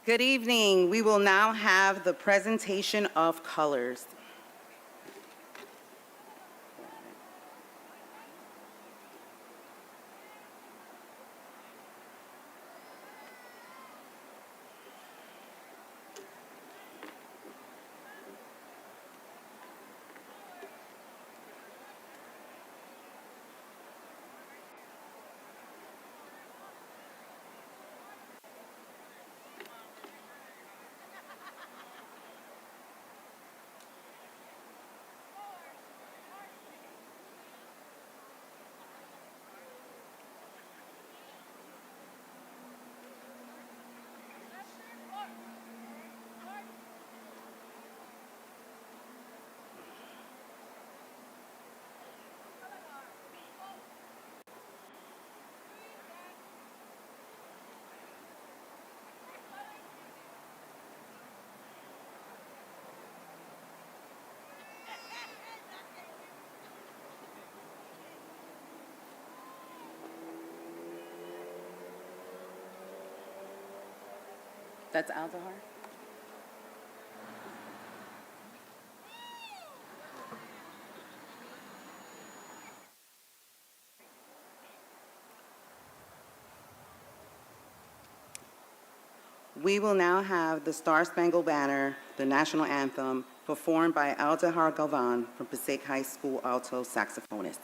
Good evening. We will now have the presentation of colors. That's Aldahar? We will now have the Star Spangled Banner, the national anthem, performed by Aldahar Galvan from Passaic High School alto saxophonist.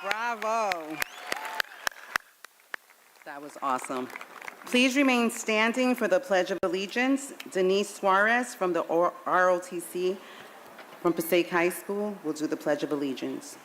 Bravo. That was awesome. Please remain standing for the Pledge of Allegiance. Denise Suarez from the ROTC from Passaic High School will do the Pledge of Allegiance.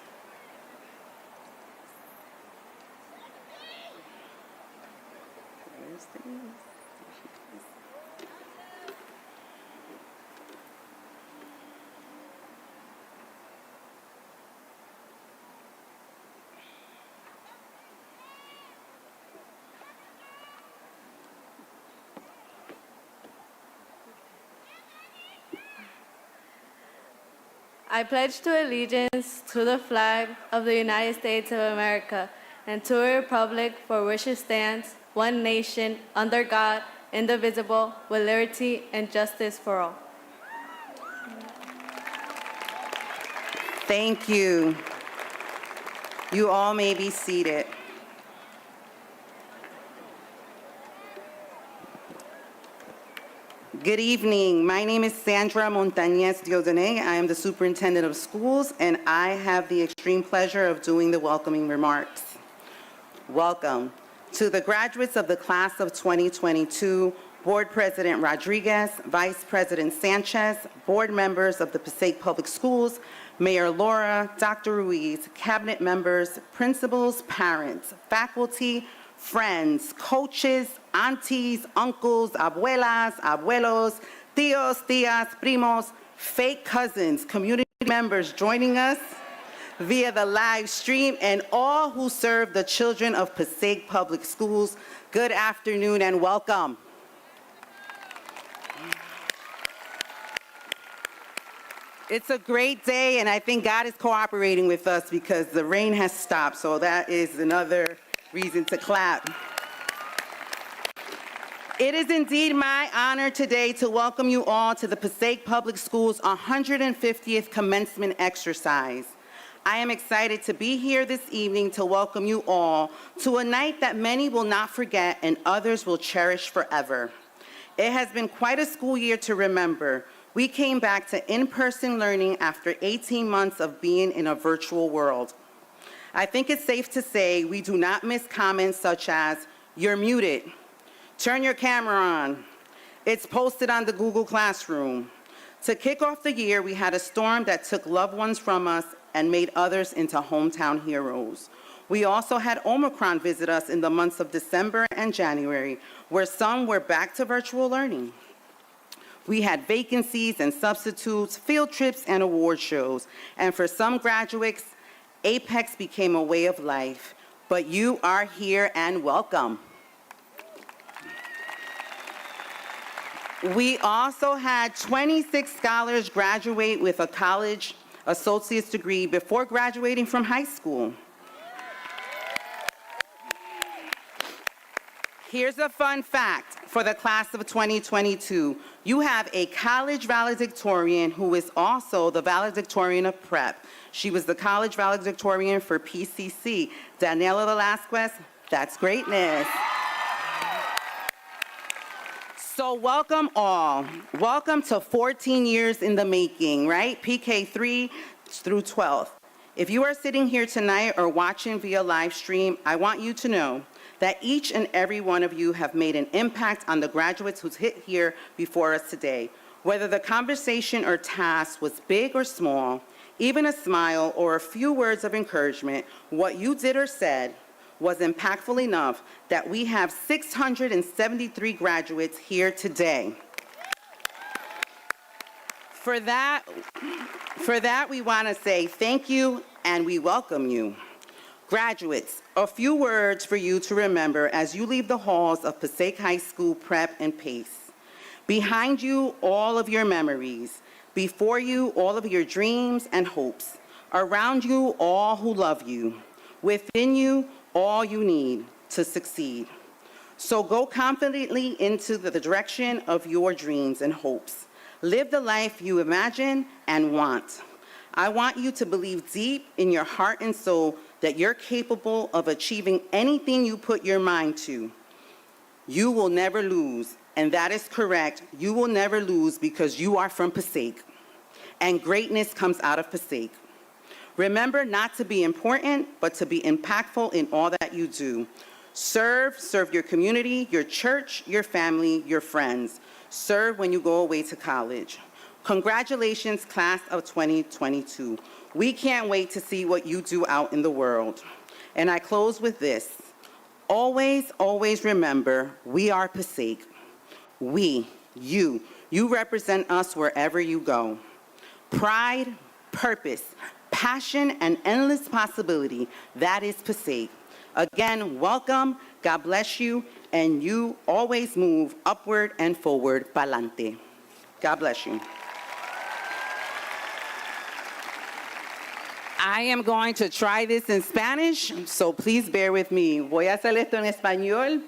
I pledge to allegiance to the flag of the United States of America and to a republic for which it stands, one nation, under God, indivisible, with liberty and justice for all. Thank you. You all may be seated. Good evening. My name is Sandra Montañez Diodene. I am the Superintendent of Schools, and I have the extreme pleasure of doing the welcoming remarks. Welcome to the graduates of the class of 2022, Board President Rodriguez, Vice President Sanchez, board members of the Passaic Public Schools, Mayor Laura, Dr. Ruiz, cabinet members, principals, parents, faculty, friends, coaches, aunties, uncles, abuelas, abuelos, tios, tias, primos, fake cousins, community members joining us via the live stream, and all who serve the children of Passaic Public Schools, good afternoon and welcome. It's a great day, and I think God is cooperating with us because the rain has stopped, so that is another reason to clap. It is indeed my honor today to welcome you all to the Passaic Public Schools 150th Commencement Exercise. I am excited to be here this evening to welcome you all to a night that many will not forget and others will cherish forever. It has been quite a school year to remember. We came back to in-person learning after 18 months of being in a virtual world. I think it's safe to say we do not miss comments such as, "You're muted," "Turn your camera on," "It's posted on the Google Classroom." To kick off the year, we had a storm that took loved ones from us and made others into hometown heroes. We also had Omicron visit us in the months of December and January, where some were back to virtual learning. We had vacancies and substitutes, field trips and award shows, and for some graduates, Apex became a way of life. But you are here and welcome. We also had 26 scholars graduate with a college associate's degree before graduating from high school. Here's a fun fact for the class of 2022. You have a college valedictorian who is also the valedictorian of prep. She was the college valedictorian for PCC. Daniela Velasquez, that's greatness. So welcome all. Welcome to 14 years in the making, right? PK 3 through 12. If you are sitting here tonight or watching via live stream, I want you to know that each and every one of you have made an impact on the graduates who's hit here before us today. Whether the conversation or task was big or small, even a smile or a few words of encouragement, what you did or said was impactful enough that we have 673 graduates here today. For that, we want to say thank you and we welcome you. Graduates, a few words for you to remember as you leave the halls of Passaic High School Prep and PACE. Behind you, all of your memories. Before you, all of your dreams and hopes. Around you, all who love you. Within you, all you need to succeed. So go confidently into the direction of your dreams and hopes. Live the life you imagine and want. I want you to believe deep in your heart and soul that you're capable of achieving anything you put your mind to. You will never lose, and that is correct. You will never lose because you are from Passaic, and greatness comes out of Passaic. Remember not to be important, but to be impactful in all that you do. Serve your community, your church, your family, your friends. Serve when you go away to college. Congratulations, class of 2022. We can't wait to see what you do out in the world. And I close with this. Always, always remember, we are Passaic. We, you represent us wherever you go. Pride, purpose, passion, and endless possibility, that is Passaic. Again, welcome, God bless you, and you always move upward and forward, pa'lante. God bless you. I am going to try this in Spanish, so please bear with me. Voy a hacer esto en español.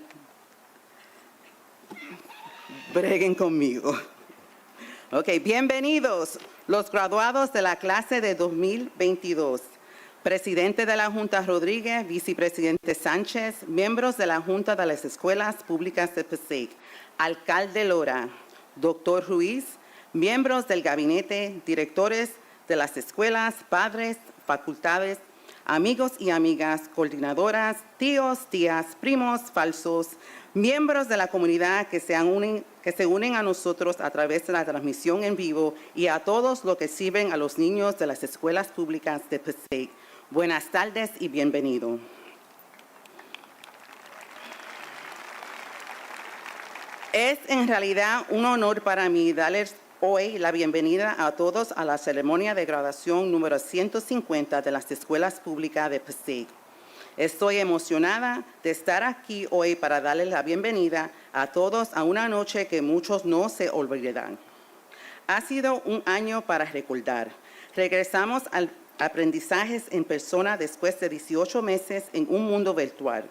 Breguen conmigo. Ok, bienvenidos los graduados de la clase de 2022. Presidente de la Junta Rodríguez, Vicepresidente Sánchez, miembros de la Junta de las Escuelas Públicas de Passaic, Alcalde Lora, Doctor Ruiz, miembros del gabinete, directores de las escuelas, padres, facultades, amigos y amigas, coordinadoras, tíos, tías, primos, falsos, miembros de la comunidad que se unen a nosotros a través de la transmisión en vivo y a todos los que sirven a los niños de las escuelas públicas de Passaic. Buenas tardes y bienvenido. Es en realidad un honor para mí darles hoy la bienvenida a todos a la ceremonia de graduación número 150 de las escuelas públicas de Passaic. Estoy emocionada de estar aquí hoy para darles la bienvenida a todos a una noche que muchos no se olvidarán. Ha sido un año para recordar. Regresamos al aprendizajes en persona después de 18 meses en un mundo virtual.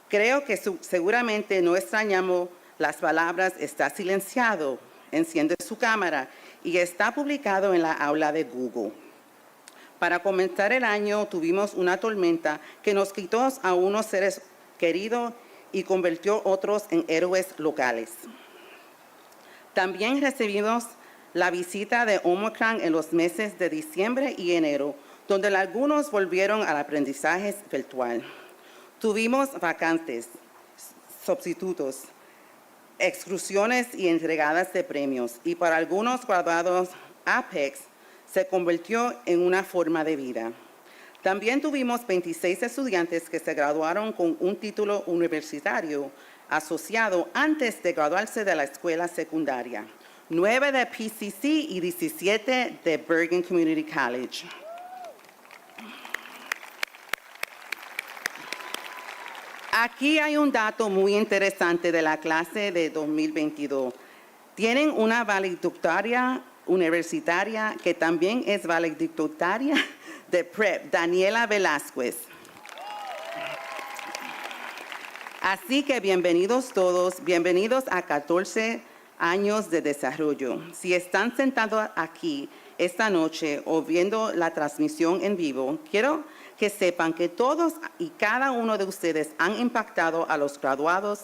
Creo que seguramente no extrañamos las palabras "está silenciado", "enciende su cámara" y "está publicado en la aula de Google". Para comenzar el año tuvimos una tormenta que nos quitó a unos seres queridos y convirtió otros en héroes locales. También recibimos la visita de Omicron en los meses de diciembre y enero, donde algunos volvieron al aprendizaje virtual. Tuvimos vacantes, sustitutos, excursiones y entregadas de premios, y para algunos graduados, Apex se convirtió en una forma de vida. También tuvimos 26 estudiantes que se graduaron con un título universitario asociado antes de graduarse de la escuela secundaria, 9 de PCC y 17 de Bergen Community College. Aquí hay un dato muy interesante de la clase de 2022. Tienen una valedictoria universitaria que también es valedictoria de PREP, Daniela Velázquez. Así que bienvenidos todos, bienvenidos a 14 años de desarrollo. Si están sentados aquí esta noche o viendo la transmisión en vivo, quiero que sepan que todos y cada uno de ustedes han impactado a los graduados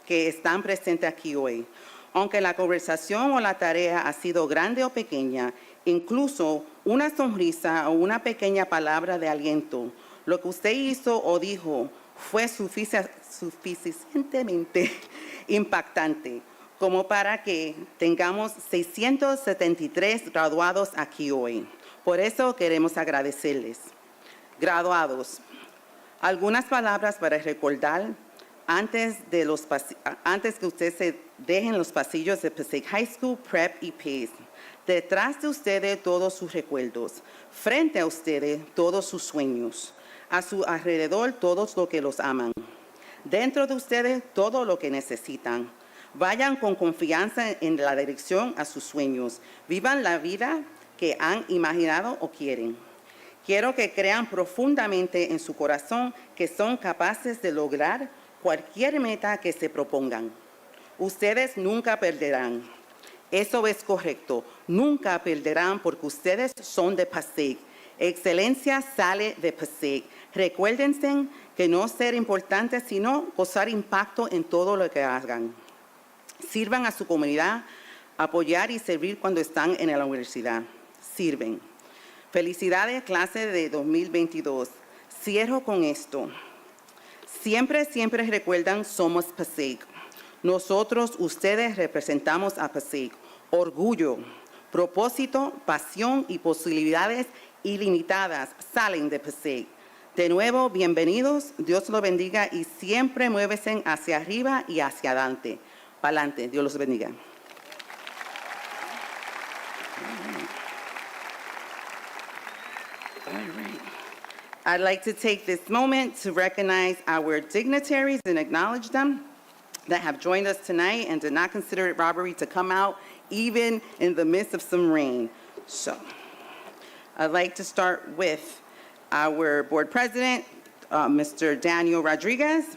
que están presentes aquí hoy. Aunque la conversación o la tarea ha sido grande o pequeña, incluso una sonrisa o una pequeña palabra de aliento, lo que usted hizo o dijo fue suficientemente impactante como para que tengamos 673 graduados aquí hoy. Por eso queremos agradecerles. Graduados, algunas palabras para recordar antes que ustedes se dejen los pasillos de Passaic High School, Prep y PACE. Detrás de ustedes todos sus recuerdos, frente a ustedes todos sus sueños, a su alrededor todos los que los aman, dentro de ustedes todo lo que necesitan. Vayan con confianza en la dirección a sus sueños, vivan la vida que han imaginado o quieren. Quiero que crean profundamente en su corazón que son capaces de lograr cualquier meta que se propongan. Ustedes nunca perderán. Eso es correcto. Nunca perderán porque ustedes son de Passaic. Excelencia sale de Passaic. Recuérdense que no ser importantes, sino causar impacto en todo lo que hagan. Sirvan a su comunidad, apoyar y servir cuando están en la universidad. Sirven. Felicidades, clase de 2022. Cierro con esto. Siempre recuerdan, somos Passaic. Nosotros, ustedes, representamos a Passaic. Orgullo, propósito, pasión y posibilidades ilimitadas salen de Passaic. De nuevo, bienvenidos, Dios los bendiga y siempre muévese hacia arriba y hacia adelante. Para adelante, Dios los bendiga. I'd like to take this moment to recognize our dignitaries and acknowledge them that have joined us tonight and did not consider it robbery to come out even in the midst of some rain. So I'd like to start with our board president, Mr. Daniel Rodriguez,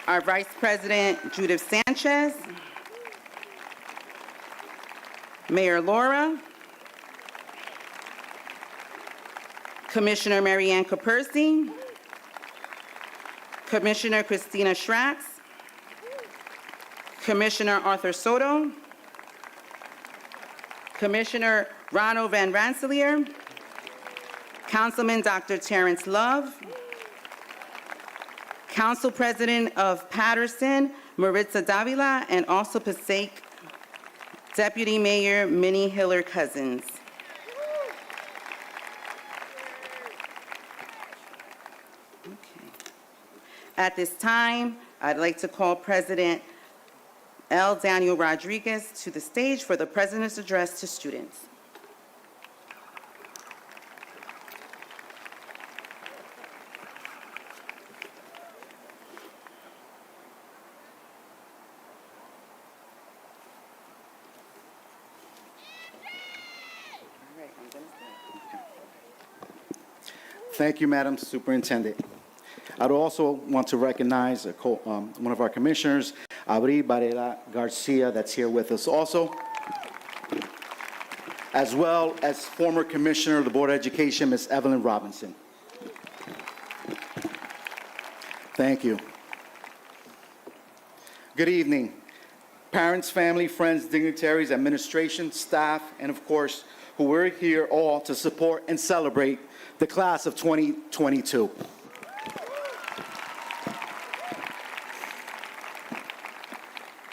our vice president, Judith Sanchez, Mayor Laura, Commissioner Marianne Capersi, Commissioner Christina Schratz, Commissioner Arthur Soto, Commissioner Ronald Van Rensselaer, Councilman Dr. Terrence Love, Council President of Patterson, Maritza Davila, and also Passaic Deputy Mayor Minnie Hiller Cousins. At this time, I'd like to call President L. Daniel Rodriguez to the stage for the President's address to students. Thank you, Madam Superintendent. I'd also want to recognize one of our commissioners, Abril Varela Garcia, that's here with us also, as well as former Commissioner of the Board of Education, Ms. Evelyn Robinson. Thank you. Good evening. Parents, family, friends, dignitaries, administration, staff, and of course, who we're here all to support and celebrate the class of 2022.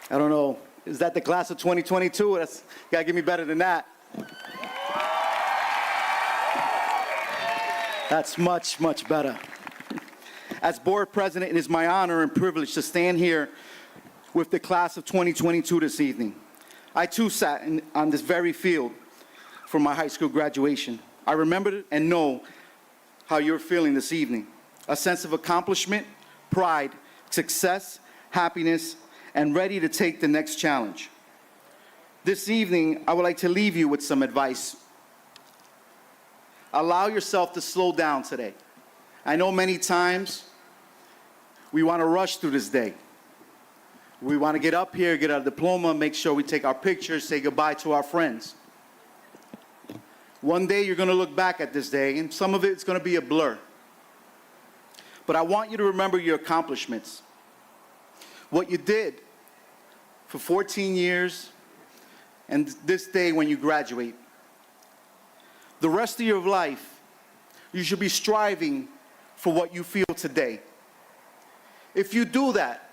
I don't know, is that the class of 2022? That's gotta give me better than that. That's much, much better. As board president, it is my honor and privilege to stand here with the class of 2022 this evening. I too sat on this very field for my high school graduation. I remember and know how you're feeling this evening. A sense of accomplishment, pride, success, happiness, and ready to take the next challenge. This evening, I would like to leave you with some advice. Allow yourself to slow down today. I know many times we want to rush through this day. We want to get up here, get our diploma, make sure we take our pictures, say goodbye to our friends. One day you're going to look back at this day, and some of it's going to be a blur. But I want you to remember your accomplishments. What you did for 14 years, and this day when you graduate. The rest of your life, you should be striving for what you feel today. If you do that,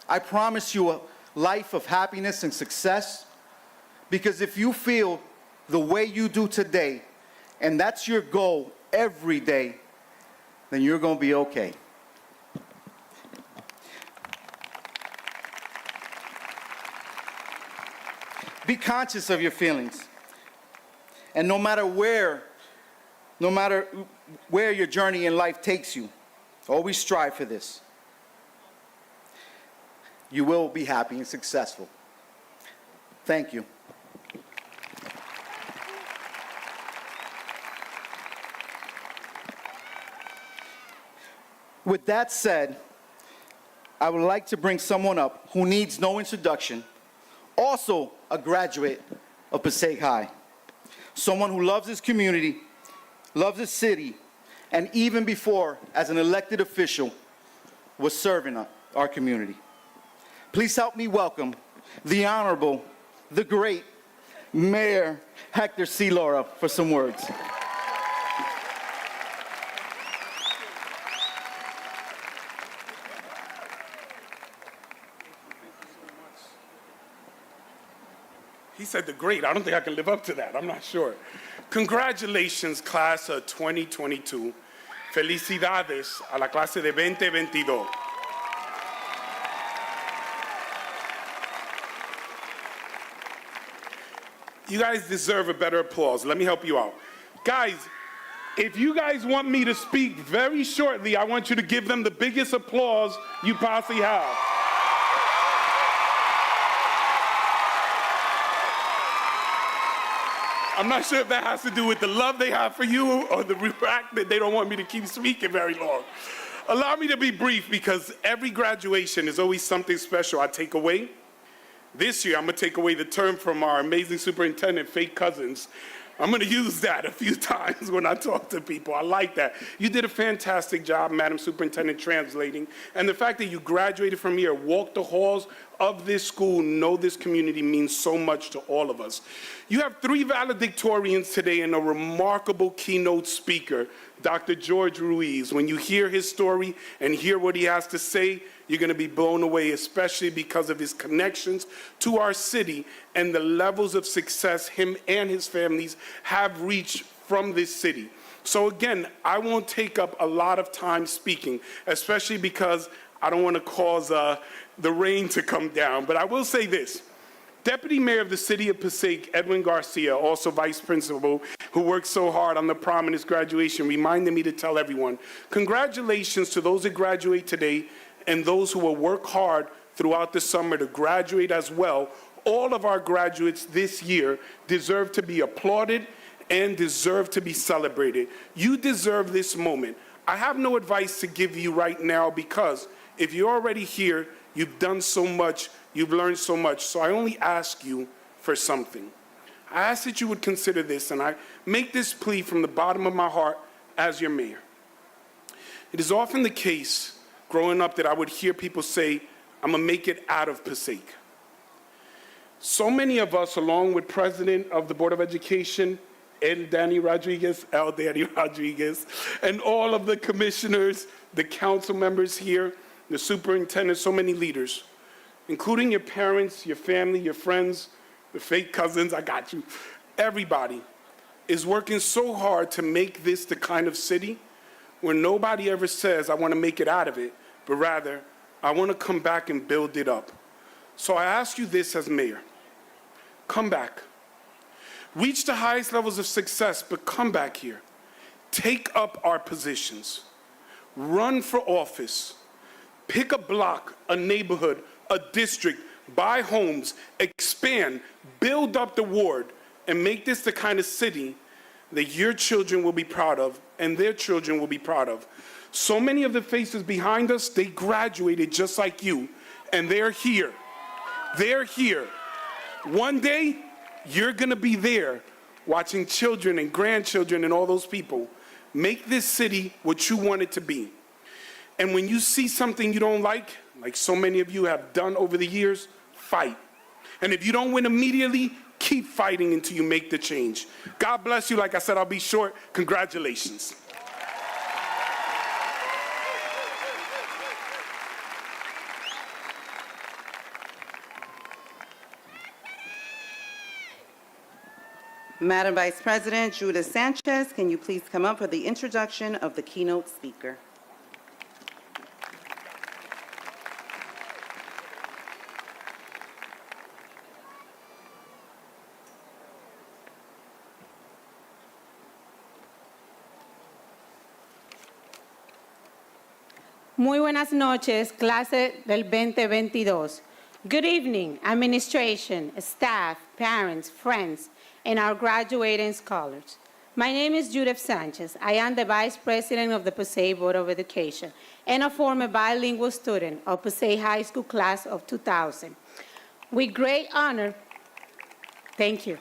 I promise you a life of happiness and success, because if you feel the way you do today, and that's your goal every day, then you're going to be okay. Be conscious of your feelings. And no matter where your journey in life takes you, always strive for this. You will be happy and successful. Thank you. With that said, I would like to bring someone up who needs no introduction, also a graduate of Passaic High, someone who loves his community, loves his city, and even before, as an elected official, was serving our community. Please help me welcome the Honorable, the great Mayor Hector C. Laura for some words. He said the great. I don't think I can live up to that. I'm not sure. Congratulations, class of 2022. Felicidades a la clase de 2022. You guys deserve a better applause. Let me help you out. Guys, if you guys want me to speak very shortly, I want you to give them the biggest applause you possibly have. I'm not sure if that has to do with the love they have for you or the fact that they don't want me to keep speaking very long. Allow me to be brief, because every graduation is always something special I take away. This year, I'm going to take away the term from our amazing superintendent, fake cousins. I'm going to use that a few times when I talk to people. I like that. You did a fantastic job, Madam Superintendent, translating. And the fact that you graduated from here, walked the halls of this school, know this community means so much to all of us. You have 3 valedictorians today and a remarkable keynote speaker, Dr. George Ruiz. When you hear his story and hear what he has to say, you're going to be blown away, especially because of his connections to our city and the levels of success him and his families have reached from this city. So again, I won't take up a lot of time speaking, especially because I don't want to cause the rain to come down, but I will say this. Deputy Mayor of the City of Passaic, Edwin Garcia, also Vice Principal, who worked so hard on the prom and his graduation, reminded me to tell everyone, congratulations to those that graduate today and those who will work hard throughout the summer to graduate as well. All of our graduates this year deserve to be applauded and deserve to be celebrated. You deserve this moment. I have no advice to give you right now because if you're already here, you've done so much, you've learned so much. So I only ask you for something. I ask that you would consider this, and I make this plea from the bottom of my heart as your mayor. It is often the case, growing up, that I would hear people say, I'm gonna make it out of Passaic. So many of us, along with President of the Board of Education, L. Danny Rodriguez, and all of the commissioners, the council members here, the superintendent, so many leaders, including your parents, your family, your friends, the fake cousins, I got you. Everybody is working so hard to make this the kind of city where nobody ever says, I want to make it out of it, but rather, I want to come back and build it up. So I ask you this as mayor. Come back. Reach the highest levels of success, but come back here. Take up our positions. Run for office. Pick a block, a neighborhood, a district, buy homes, expand, build up the ward, and make this the kind of city that your children will be proud of and their children will be proud of. So many of the faces behind us, they graduated just like you, and they're here. They're here. One day, you're gonna be there watching children and grandchildren and all those people make this city what you want it to be. And when you see something you don't like so many of you have done over the years, fight. And if you don't win immediately, keep fighting until you make the change. God bless you. Like I said, I'll be short. Congratulations. Madam Vice President Judith Sanchez, can you please come up for the introduction of the keynote speaker? Muy buenas noches, clase del 2022. Good evening, administration, staff, parents, friends, and our graduating scholars. My name is Judith Sanchez. I am the Vice President of the Passaic Board of Education and a former bilingual student of Passaic High School class of 2000. With great honor, thank you.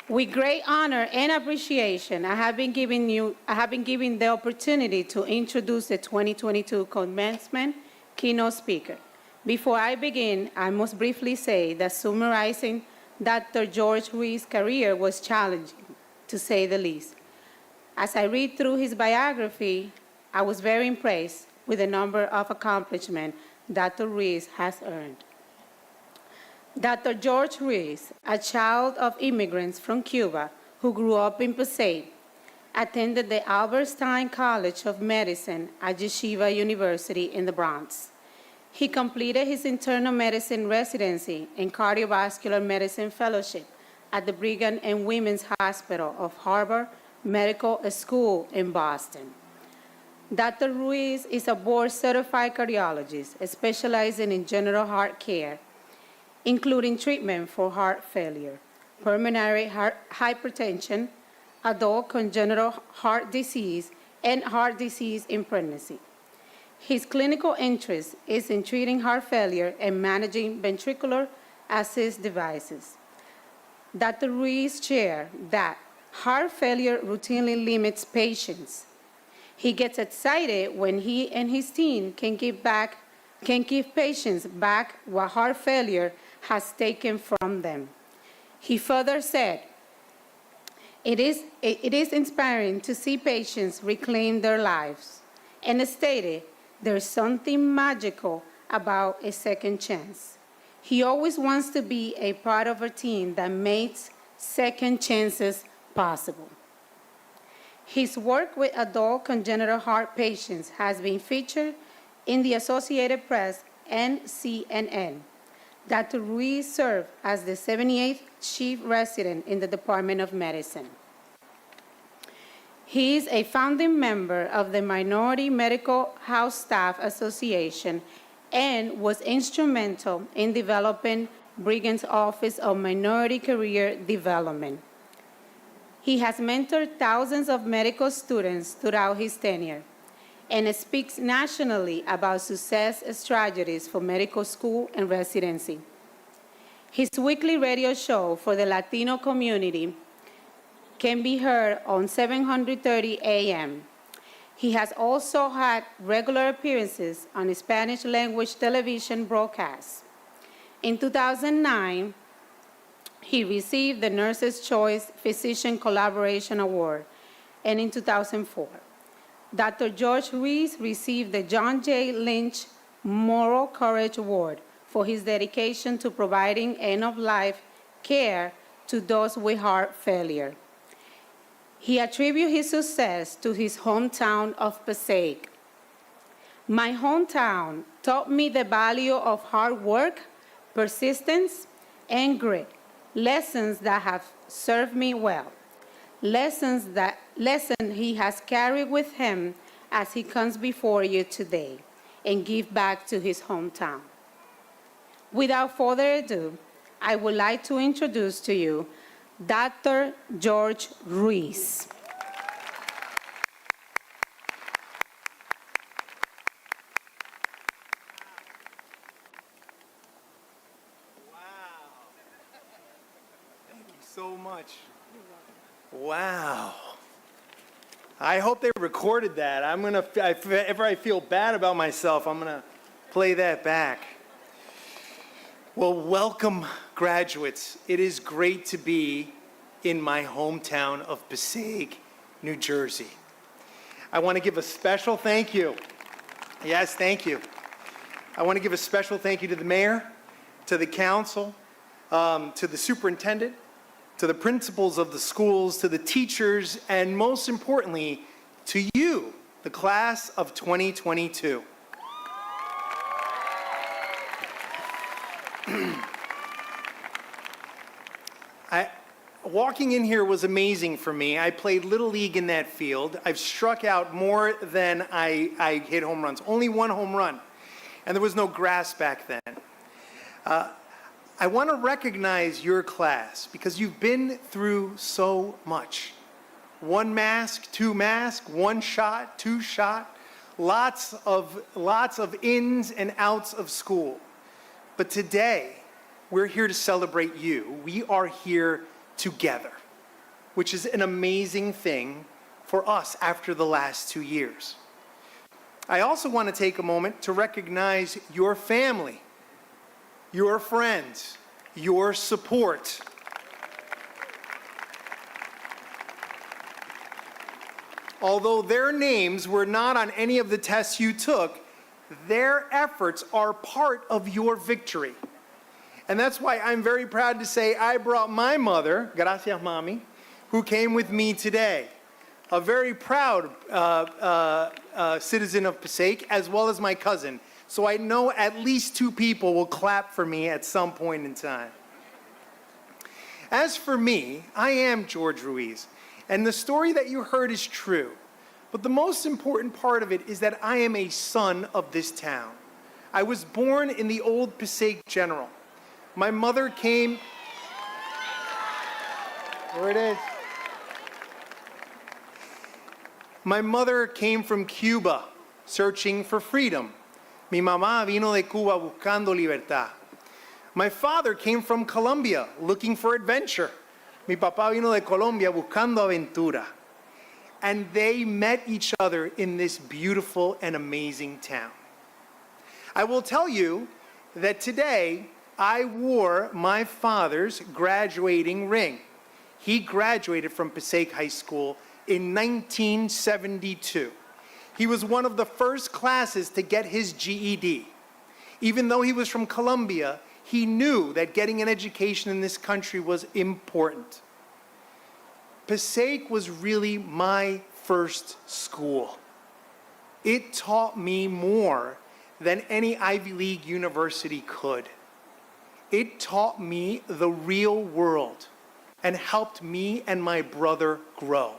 With great honor and appreciation, I have been given the opportunity to introduce the 2022 Commencement Keynote speaker. Before I begin, I must briefly say that summarizing Dr. George Ruiz's career was challenging, to say the least. As I read through his biography, I was very impressed with the number of accomplishments Dr. Ruiz has earned. Dr. George Ruiz, a child of immigrants from Cuba who grew up in Passaic, attended the Albert Stein College of Medicine at Yeshiva University in the Bronx. He completed his internal medicine residency and cardiovascular medicine fellowship at the Brigham and Women's Hospital of Harvard Medical School in Boston. Dr. Ruiz is a board-certified cardiologist specializing in general heart care, including treatment for heart failure, pulmonary hypertension, adult congenital heart disease, and heart disease in pregnancy. His clinical interest is in treating heart failure and managing ventricular assist devices. Dr. Ruiz shared that heart failure routinely limits patients. He gets excited when he and his team can give patients back what heart failure has taken from them. He further said, it is inspiring to see patients reclaim their lives, and stated, there's something magical about a second chance. He always wants to be a part of a team that makes second chances possible. His work with adult congenital heart patients has been featured in the Associated Press and CNN. Dr. Ruiz served as the 78th Chief Resident in the Department of Medicine. He is a founding member of the Minority Medical House Staff Association and was instrumental in developing Brigham's Office of Minority Career Development. He has mentored thousands of medical students throughout his tenure and speaks nationally about success strategies for medical school and residency. His weekly radio show for the Latino community can be heard on 730 AM. He has also had regular appearances on Spanish language television broadcasts. In 2009, he received the Nurses' Choice Physician Collaboration Award, and in 2004, Dr. George Ruiz received the John J. Lynch Moral Courage Award for his dedication to providing end-of-life care to those with heart failure. He attributes his success to his hometown of Passaic. My hometown taught me the value of hard work, persistence, and grit, lessons that have served me well, lessons he has carried with him as he comes before you today and give back to his hometown. Without further ado, I would like to introduce to you Dr. George Ruiz. So much. Wow. I hope they recorded that. If I feel bad about myself, I'm gonna play that back. Well, welcome, graduates. It is great to be in my hometown of Passaic, New Jersey. I want to give a special thank you. Yes, thank you. I want to give a special thank you to the mayor, to the council, to the superintendent, to the principals of the schools, to the teachers, and most importantly, to you, the class of 2022. Walking in here was amazing for me. I played Little League in that field. I've struck out more than I hit home runs. Only one home run, and there was no grass back then. I want to recognize your class because you've been through so much. One mask, two mask, one shot, two shot, lots of ins and outs of school. But today, we're here to celebrate you. We are here together, which is an amazing thing for us after the last 2 years. I also want to take a moment to recognize your family, your friends, your support. Although their names were not on any of the tests you took, their efforts are part of your victory. And that's why I'm very proud to say I brought my mother, gracias mami, who came with me today. A very proud citizen of Passaic, as well as my cousin. So I know at least two people will clap for me at some point in time. As for me, I am George Ruiz, and the story that you heard is true. But the most important part of it is that I am a son of this town. I was born in the old Passaic General. My mother came, there it is. My mother came from Cuba, searching for freedom. Mi mamá vino de Cuba buscando libertad. My father came from Colombia, looking for adventure. Mi papá vino de Colombia buscando aventura. And they met each other in this beautiful and amazing town. I will tell you that today, I wore my father's graduating ring. He graduated from Passaic High School in 1972. He was one of the first classes to get his GED. Even though he was from Colombia, he knew that getting an education in this country was important. Passaic was really my first school. It taught me more than any Ivy League university could. It taught me the real world and helped me and my brother grow.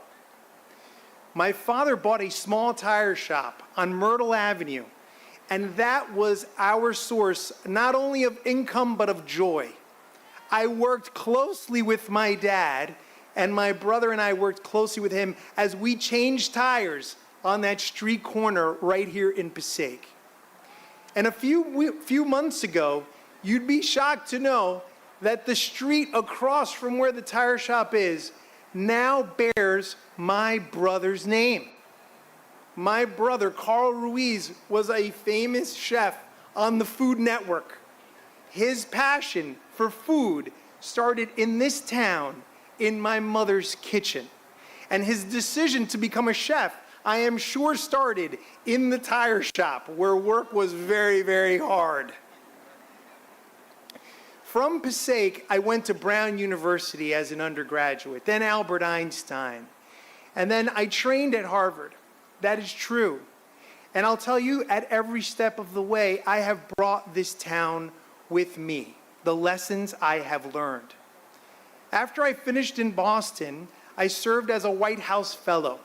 My father bought a small tire shop on Myrtle Avenue, and that was our source not only of income but of joy. I worked closely with my dad, and my brother and I worked closely with him as we changed tires on that street corner right here in Passaic. And a few months ago, you'd be shocked to know that the street across from where the tire shop is now bears my brother's name. My brother, Carl Ruiz, was a famous chef on the Food Network. His passion for food started in this town, in my mother's kitchen. And his decision to become a chef, I am sure, started in the tire shop, where work was very, very hard. From Passaic, I went to Brown University as an undergraduate, then Albert Einstein, and then I trained at Harvard. That is true. And I'll tell you, at every step of the way, I have brought this town with me, the lessons I have learned. After I finished in Boston, I served as a White House fellow.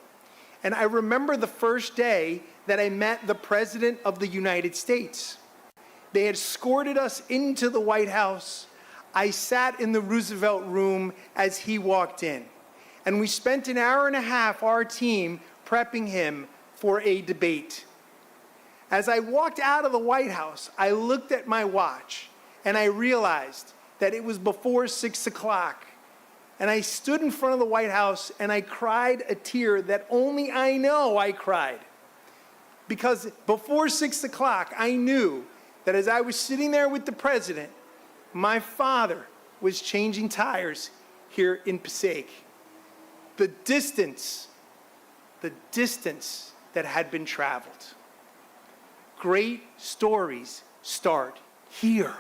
And I remember the first day that I met the President of the United States. They had escorted us into the White House. I sat in the Roosevelt room as he walked in. And we spent an hour and a half, our team, prepping him for a debate. As I walked out of the White House, I looked at my watch and I realized that it was before 6 o'clock. And I stood in front of the White House and I cried a tear that only I know I cried. Because before 6 o'clock, I knew that as I was sitting there with the president, my father was changing tires here in Passaic. The distance that had been traveled. Great stories start here.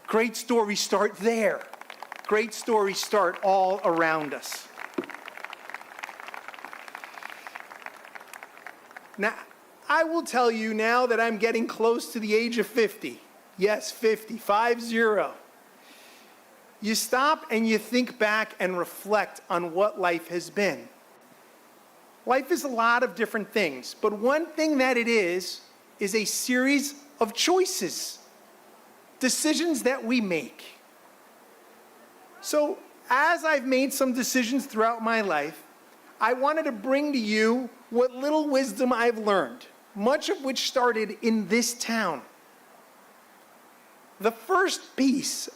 Great stories start there. Great stories start all around us. Now, I will tell you now that I'm getting close to the age of 50. Yes, 50, 50. You stop and you think back and reflect on what life has been. Life is a lot of different things, but one thing that it is a series of choices, decisions that we make. So, as I've made some decisions throughout my life, I wanted to bring to you what little wisdom I've learned, much of which started in this town. The first piece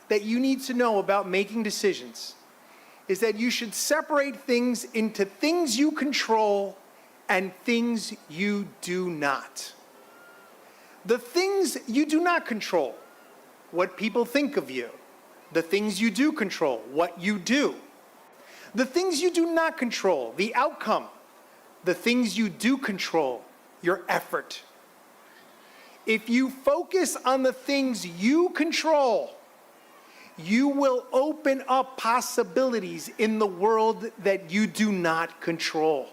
that you need to know about making decisions is that you should separate things into things you control and things you do not. The things you do not control, what people think of you. The things you do control, what you do. The things you do not control, the outcome. The things you do control, your effort. If you focus on the things you control, you will open up possibilities in the world that you do not control.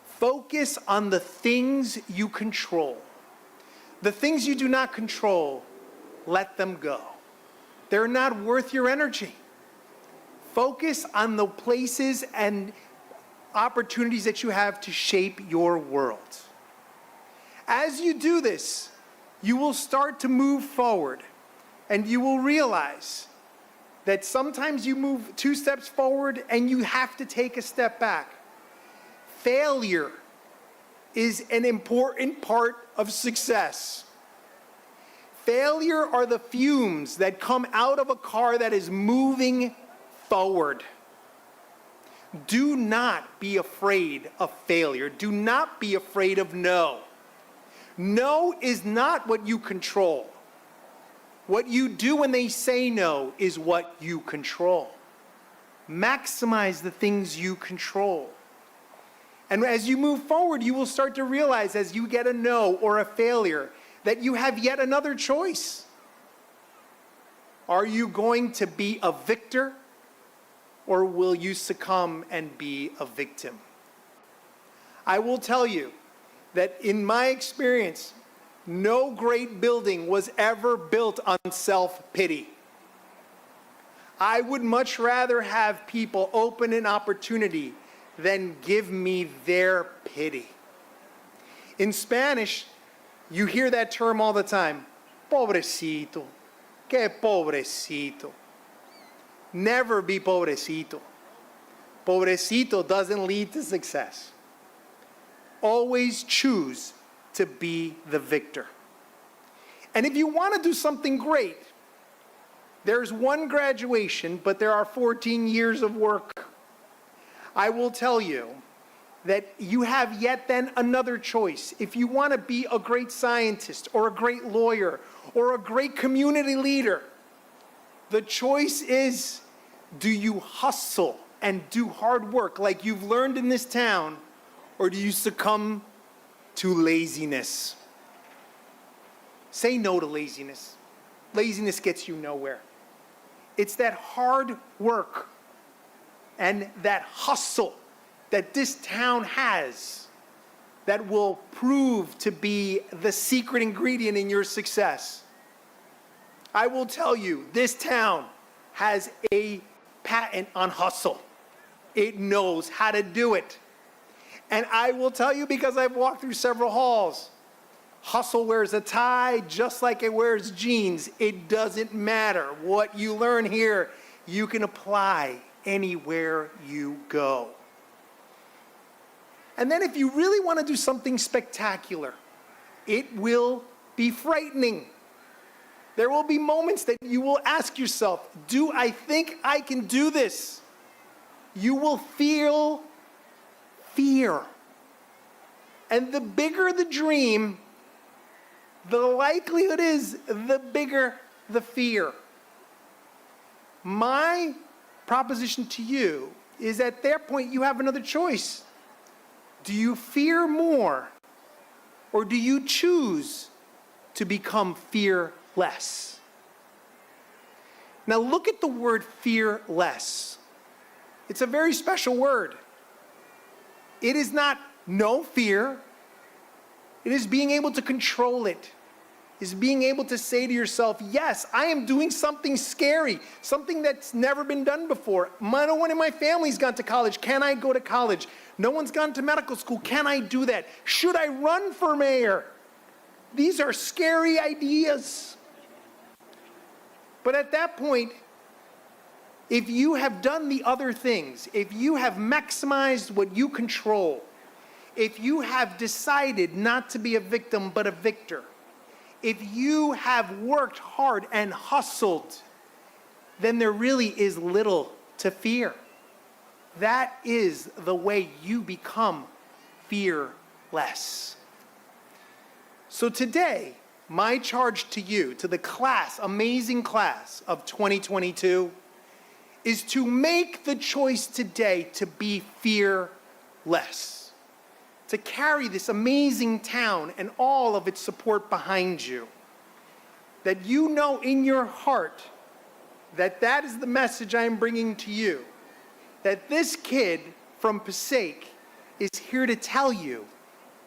Focus on the things you control. The things you do not control, let them go. They're not worth your energy. Focus on the places and opportunities that you have to shape your world. As you do this, you will start to move forward, and you will realize that sometimes you move 2 steps forward and you have to take a step back. Failure is an important part of success. Failure are the fumes that come out of a car that is moving forward. Do not be afraid of failure. Do not be afraid of no. No is not what you control. What you do when they say no is what you control. Maximize the things you control. And as you move forward, you will start to realize as you get a no or a failure that you have yet another choice. Are you going to be a victor, or will you succumb and be a victim? I will tell you that in my experience, no great building was ever built on self-pity. I would much rather have people open an opportunity than give me their pity. In Spanish, you hear that term all the time, pobrecito, que pobrecito. Never be pobrecito. Pobrecito doesn't lead to success. Always choose to be the victor. And if you want to do something great, there's one graduation, but there are 14 years of work. I will tell you that you have yet then another choice. If you want to be a great scientist or a great lawyer or a great community leader, the choice is, do you hustle and do hard work like you've learned in this town, or do you succumb to laziness? Say no to laziness. Laziness gets you nowhere. It's that hard work and that hustle that this town has that will prove to be the secret ingredient in your success. I will tell you, this town has a patent on hustle. It knows how to do it. And I will tell you, because I've walked through several halls, hustle wears a tie just like it wears jeans. It doesn't matter. What you learn here, you can apply anywhere you go. And then if you really want to do something spectacular, it will be frightening. There will be moments that you will ask yourself, do I think I can do this? You will feel fear. And the bigger the dream, the likelihood is the bigger the fear. My proposition to you is at that point you have another choice. Do you fear more, or do you choose to become fearless? Now look at the word fearless. It's a very special word. It is not no fear. It is being able to control it. Is being able to say to yourself, yes, I am doing something scary, something that's never been done before. No one in my family's gone to college. Can I go to college? No one's gone to medical school. Can I do that? Should I run for mayor? These are scary ideas. But at that point, if you have done the other things, if you have maximized what you control, if you have decided not to be a victim but a victor, if you have worked hard and hustled, then there really is little to fear. That is the way you become fearless. So today, my charge to you, to the class, amazing class of 2022, is to make the choice today to be fearless. To carry this amazing town and all of its support behind you. That you know in your heart that that is the message I am bringing to you. That this kid from Passaic is here to tell you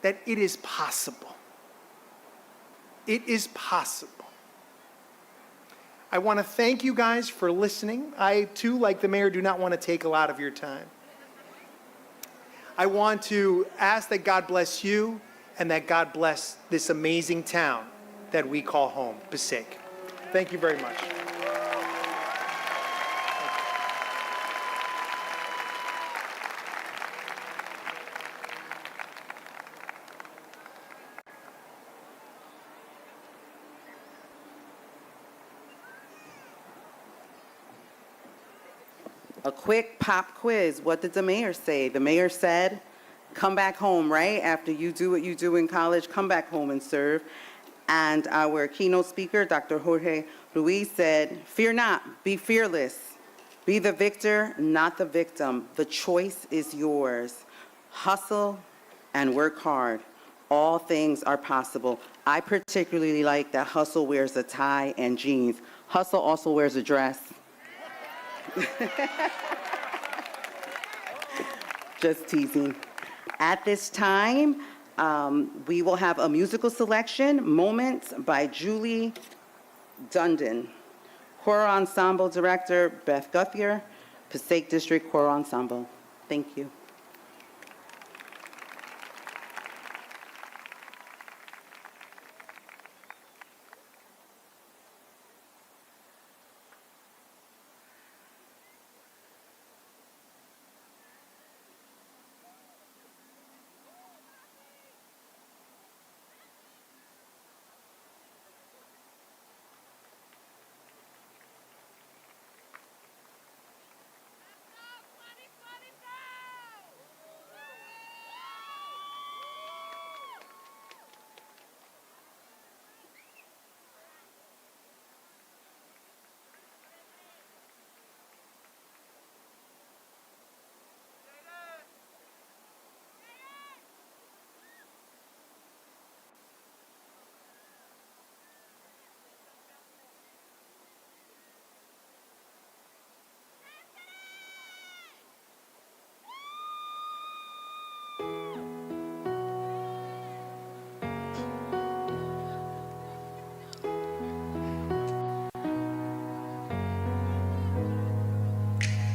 that it is possible. It is possible. I want to thank you guys for listening. I too, like the mayor, do not want to take a lot of your time. I want to ask that God bless you and that God bless this amazing town that we call home, Passaic. Thank you very much. A quick pop quiz. What did the mayor say? The mayor said, come back home, right? After you do what you do in college, come back home and serve. And our keynote speaker, Dr. Jorge Ruiz, said, fear not, be fearless. Be the victor, not the victim. The choice is yours. Hustle and work hard. All things are possible. I particularly like that hustle wears a tie and jeans. Hustle also wears a dress. Just teasing. At this time, we will have a musical selection, Moments by Julie Dundon. Choral Ensemble Director, Beth Guthier, Passaic District Choral Ensemble. Thank you.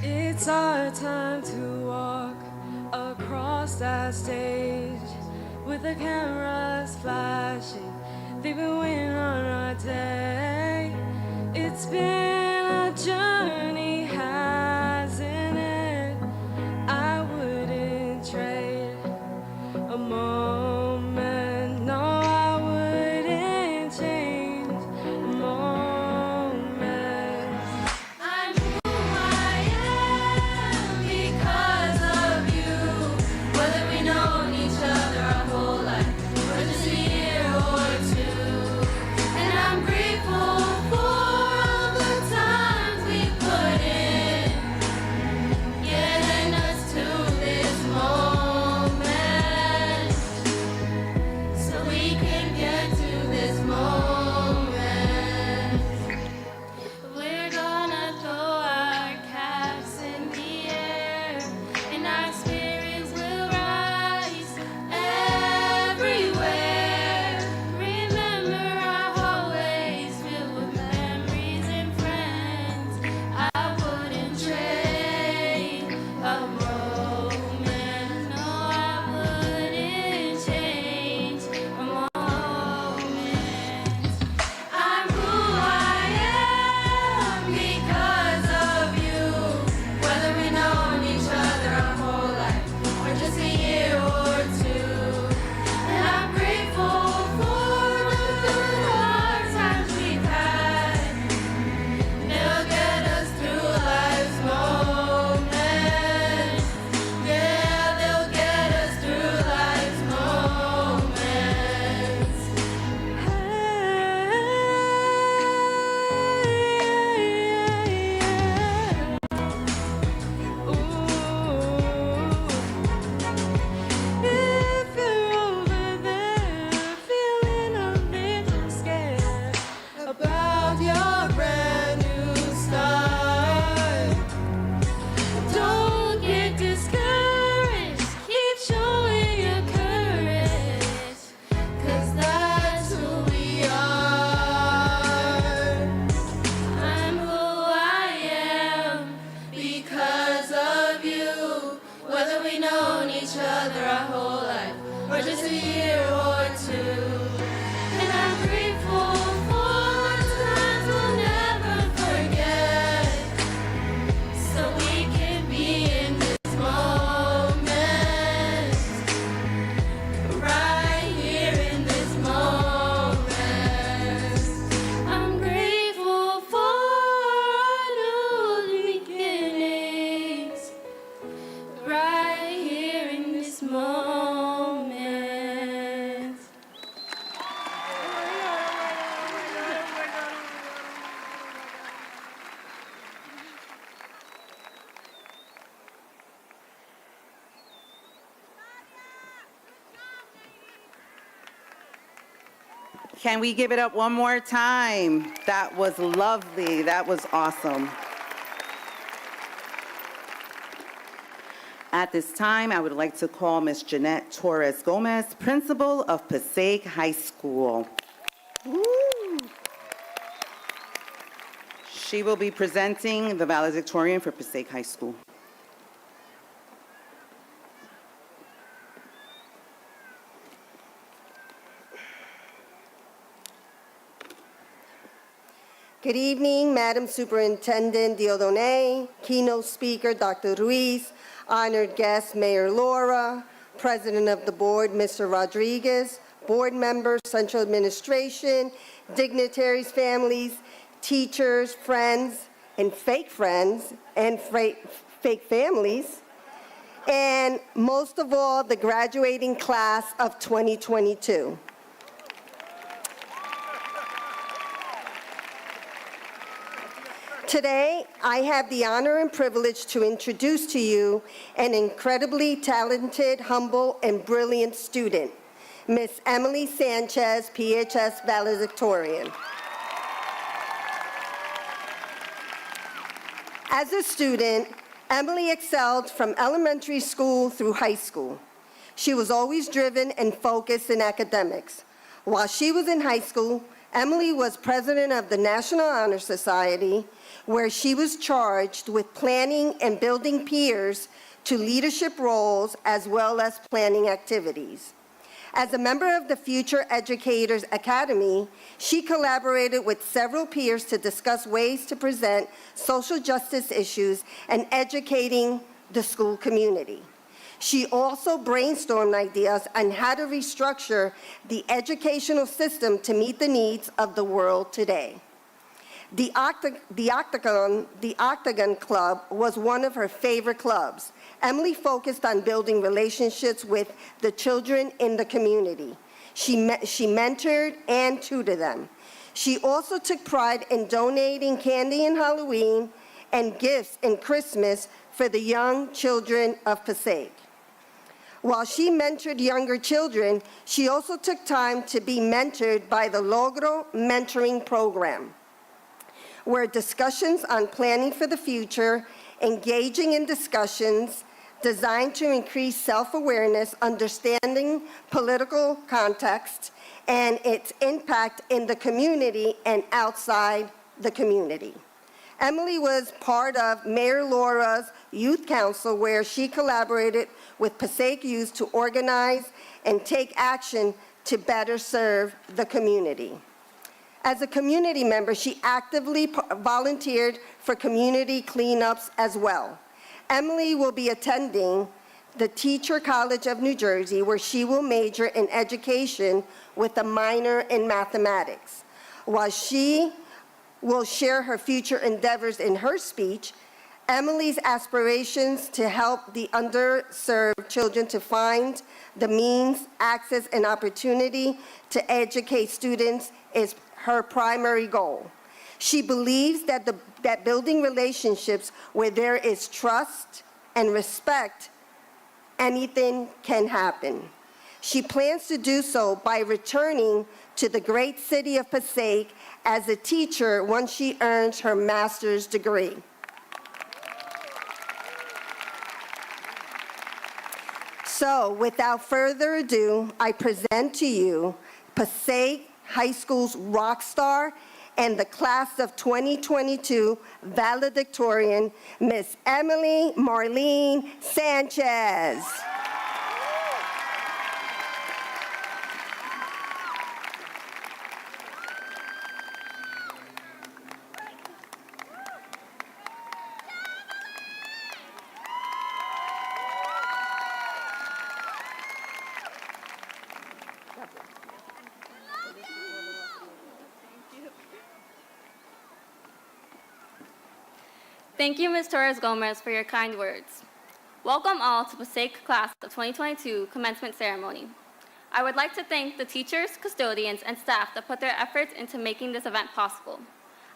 It's our time to walk across that stage with the cameras flashing. They've been waiting on our day. It's been a journey, hasn't it? I wouldn't trade a moment. No, I wouldn't change a moment. I'm who I am because of you. Whether we known each other our whole life or just a year or two. And I'm grateful for all the times we put in, getting us to this moment, so we can get to this moment. We're gonna throw our caps in the air, and our spirits will rise everywhere. Remember our hallways filled with memories and friends. I wouldn't trade a moment. No, I wouldn't change a moment. I'm who I am because of you. Whether we known each other our whole life or just a year or two. And I'm grateful for the good hard times we've had. They'll get us through life's moments. Yeah, they'll get us through life's moments. If you're over there feeling a little scared about your brand new start, don't get discouraged. Keep showing your courage, 'cause that's who we are. I'm who I am because of you. Whether we known each other our whole life or just a year or two. And I'm grateful for the times we'll never forget, so we can be in this moment, right here in this moment. I'm grateful for our new beginnings, right here in this moment. Can we give it up one more time? That was lovely. That was awesome. At this time, I would like to call Ms. Jeanette Torres Gomez, principal of Passaic High School. Woo. She will be presenting the valedictorian for Passaic High School. Good evening, Madam Superintendent Diodone, keynote speaker Dr. Ruiz, honored guest Mayor Laura, President of the Board Mr. Rodriguez, board members, central administration, dignitaries, families, teachers, friends, and fake families, and most of all, the graduating class of 2022. Today, I have the honor and privilege to introduce to you an incredibly talented, humble, and brilliant student, Miss Emily Sanchez, PHS valedictorian. As a student, Emily excelled from elementary school through high school. She was always driven and focused in academics. While she was in high school, Emily was president of the National Honor Society, where she was charged with planning and building peers to leadership roles as well as planning activities. As a member of the Future Educators Academy, she collaborated with several peers to discuss ways to present social justice issues and educating the school community. She also brainstormed ideas on how to restructure the educational system to meet the needs of the world today. The Octagon Club was one of her favorite clubs. Emily focused on building relationships with the children in the community. She mentored and tutored them. She also took pride in donating candy in Halloween and gifts in Christmas for the young children of Passaic. While she mentored younger children, she also took time to be mentored by the Logro Mentoring Program, where discussions on planning for the future, engaging in discussions designed to increase self-awareness, understanding political context, and its impact in the community and outside the community. Emily was part of Mayor Laura's Youth Council, where she collaborated with Passaic youth to organize and take action to better serve the community. As a community member, she actively volunteered for community cleanups as well. Emily will be attending the Teacher College of New Jersey, where she will major in education with a minor in mathematics. While she will share her future endeavors in her speech, Emily's aspirations to help the underserved children to find the means, access, and opportunity to educate students is her primary goal. She believes that building relationships where there is trust and respect, anything can happen. She plans to do so by returning to the great city of Passaic as a teacher once she earns her master's degree. So, without further ado, I present to you Passaic High School's rock star and the class of 2022 valedictorian, Miss Emily Marlene Sanchez. Thank you, Ms. Torres Gomez, for your kind words. Welcome all to Passaic Class of 2022 Commencement Ceremony. I would like to thank the teachers, custodians, and staff that put their efforts into making this event possible.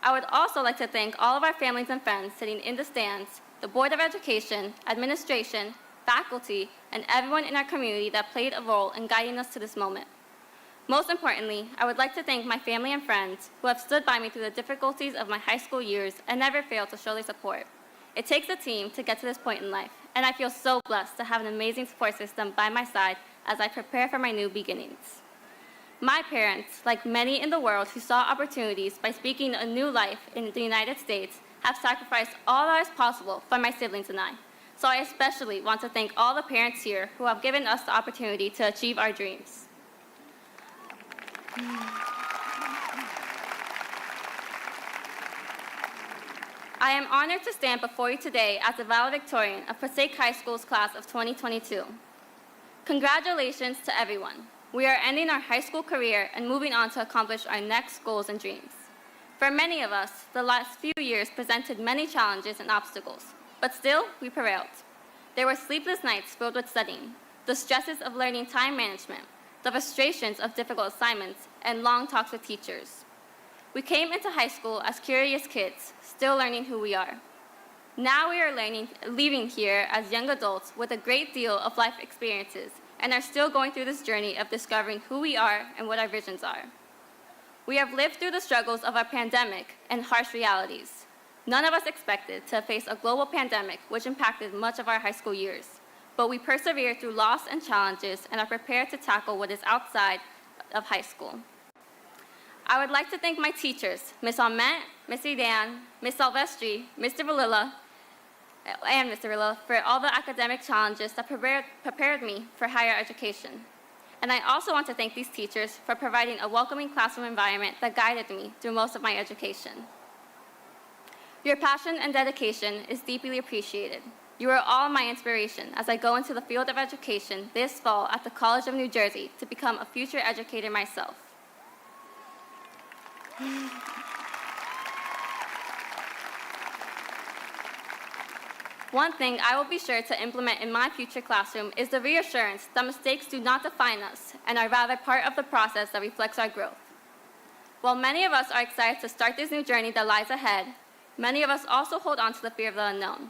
I would also like to thank all of our families and friends sitting in the stands, the Board of Education, administration, faculty, and everyone in our community that played a role in guiding us to this moment. Most importantly, I would like to thank my family and friends who have stood by me through the difficulties of my high school years and never failed to show their support. It takes a team to get to this point in life, and I feel so blessed to have an amazing support system by my side as I prepare for my new beginnings. My parents, like many in the world who saw opportunities by speaking a new life in the United States, have sacrificed all that is possible for my siblings and I. So I especially want to thank all the parents here who have given us the opportunity to achieve our dreams. I am honored to stand before you today as the valedictorian of Passaic High School's class of 2022. Congratulations to everyone. We are ending our high school career and moving on to accomplish our next goals and dreams. For many of us, the last few years presented many challenges and obstacles, but still, we prevailed. There were sleepless nights filled with studying, the stresses of learning time management, the frustrations of difficult assignments, and long talks with teachers. We came into high school as curious kids, still learning who we are. Now we are leaving here as young adults with a great deal of life experiences and are still going through this journey of discovering who we are and what our visions are. We have lived through the struggles of our pandemic and harsh realities. None of us expected to face a global pandemic which impacted much of our high school years, but we persevered through loss and challenges and are prepared to tackle what is outside of high school. I would like to thank my teachers, Ms. Almet, Mr. Dan, Ms. Silvestri, Mr. Valilla, and Mr. Valilla, for all the academic challenges that prepared me for higher education. And I also want to thank these teachers for providing a welcoming classroom environment that guided me through most of my education. Your passion and dedication is deeply appreciated. You are all my inspiration as I go into the field of education this fall at the College of New Jersey to become a future educator myself. One thing I will be sure to implement in my future classroom is the reassurance that mistakes do not define us and are rather part of the process that reflects our growth. While many of us are excited to start this new journey that lies ahead, many of us also hold on to the fear of the unknown.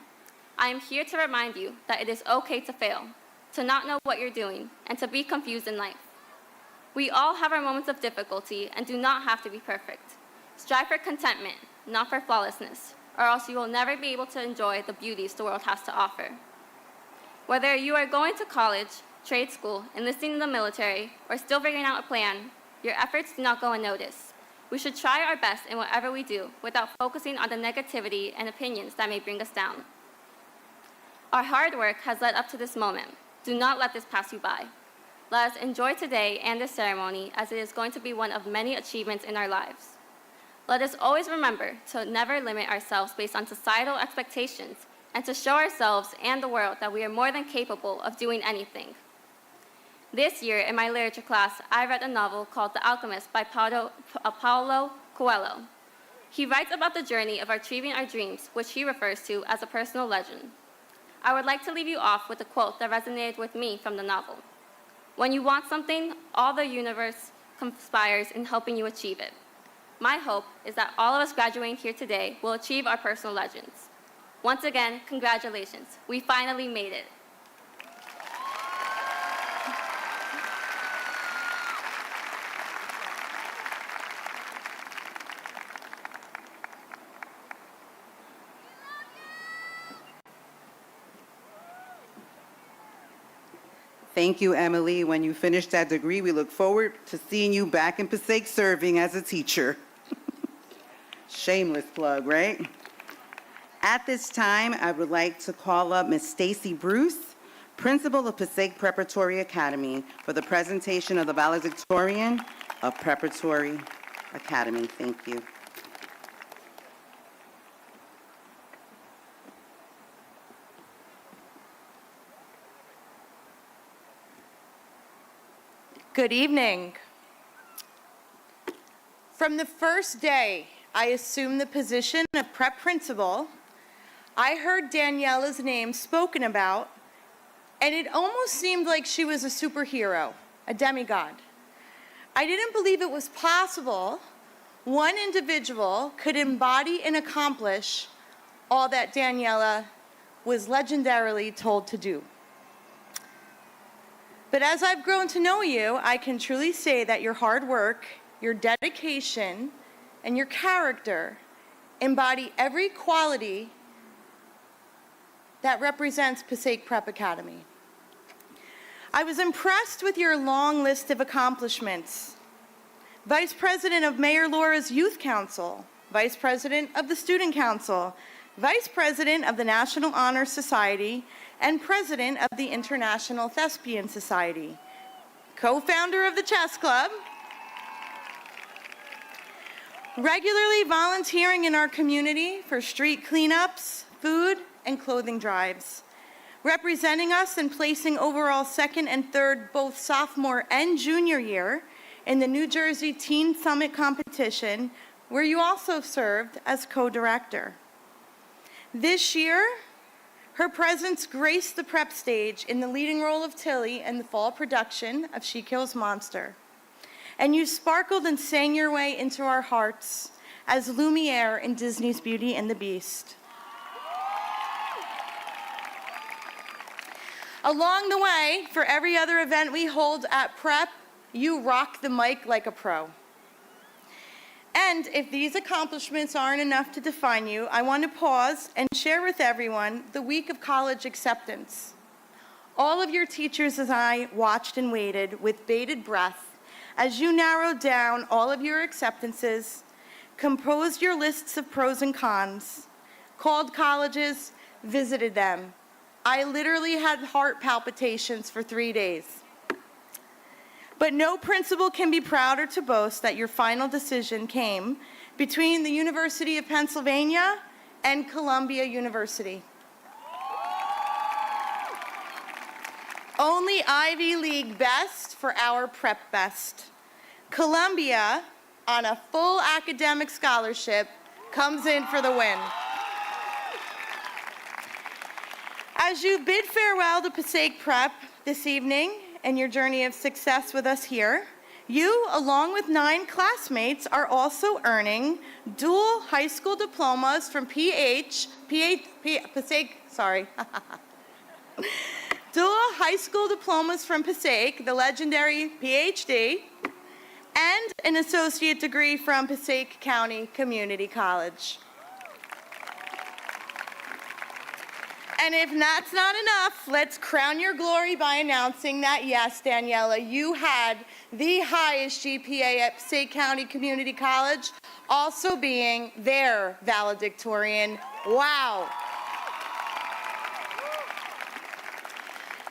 I am here to remind you that it is okay to fail, to not know what you're doing, and to be confused in life. We all have our moments of difficulty and do not have to be perfect. Strive for contentment, not for flawlessness, or else you will never be able to enjoy the beauties the world has to offer. Whether you are going to college, trade school, enlisting in the military, or still figuring out a plan, your efforts do not go unnoticed. We should try our best in whatever we do without focusing on the negativity and opinions that may bring us down. Our hard work has led up to this moment. Do not let this pass you by. Let us enjoy today and this ceremony as it is going to be one of many achievements in our lives. Let us always remember to never limit ourselves based on societal expectations and to show ourselves and the world that we are more than capable of doing anything. This year in my literature class, I read a novel called The Alchemist by Paulo Coelho. He writes about the journey of achieving our dreams, which he refers to as a personal legend. I would like to leave you off with a quote that resonated with me from the novel. When you want something, all the universe conspires in helping you achieve it. My hope is that all of us graduating here today will achieve our personal legends. Once again, congratulations. We finally made it. Thank you, Emily. When you finish that degree, we look forward to seeing you back in Passaic serving as a teacher. Shameless plug, right? At this time, I would like to call up Ms. Stacy Bruce, Principal of Passaic Preparatory Academy, for the presentation of the Valedictorian of Preparatory Academy. Thank you. Good evening. From the first day I assumed the position of prep principal, I heard Daniela's name spoken about, and it almost seemed like she was a superhero, a demigod. I didn't believe it was possible one individual could embody and accomplish all that Daniela was legendarily told to do. But as I've grown to know you, I can truly say that your hard work, your dedication, and your character embody every quality that represents Passaic Prep Academy. I was impressed with your long list of accomplishments. Vice President of Mayor Laura's Youth Council, Vice President of the Student Council, Vice President of the National Honor Society, and President of the International Thespian Society, co-founder of the Chess Club, regularly volunteering in our community for street cleanups, food, and clothing drives, representing us and placing overall second and third both sophomore and junior year in the New Jersey Teen Summit competition, where you also served as co-director. This year, her presence graced the prep stage in the leading role of Tilly in the fall production of She Kills Monster. And you sparkled and sang your way into our hearts as Lumiere in Disney's Beauty and the Beast. Along the way, for every other event we hold at Prep, you rock the mic like a pro. And if these accomplishments aren't enough to define you, I want to pause and share with everyone the week of college acceptance. All of your teachers and I watched and waited with bated breath as you narrowed down all of your acceptances, composed your lists of pros and cons, called colleges, visited them. I literally had heart palpitations for 3 days. But no principal can be prouder to boast that your final decision came between the University of Pennsylvania and Columbia University. Only Ivy League best for our prep best. Columbia, on a full academic scholarship, comes in for the win. As you bid farewell to Passaic Prep this evening, and your journey of success with us here, you, along with 9 classmates, are also earning dual high school diplomas from Passaic, dual high school diplomas from Passaic, the legendary PhD, and an associate degree from Passaic County Community College. And if that's not enough, let's crown your glory by announcing that, yes, Daniela, you had the highest GPA at Passaic County Community College, also being their valedictorian. Wow.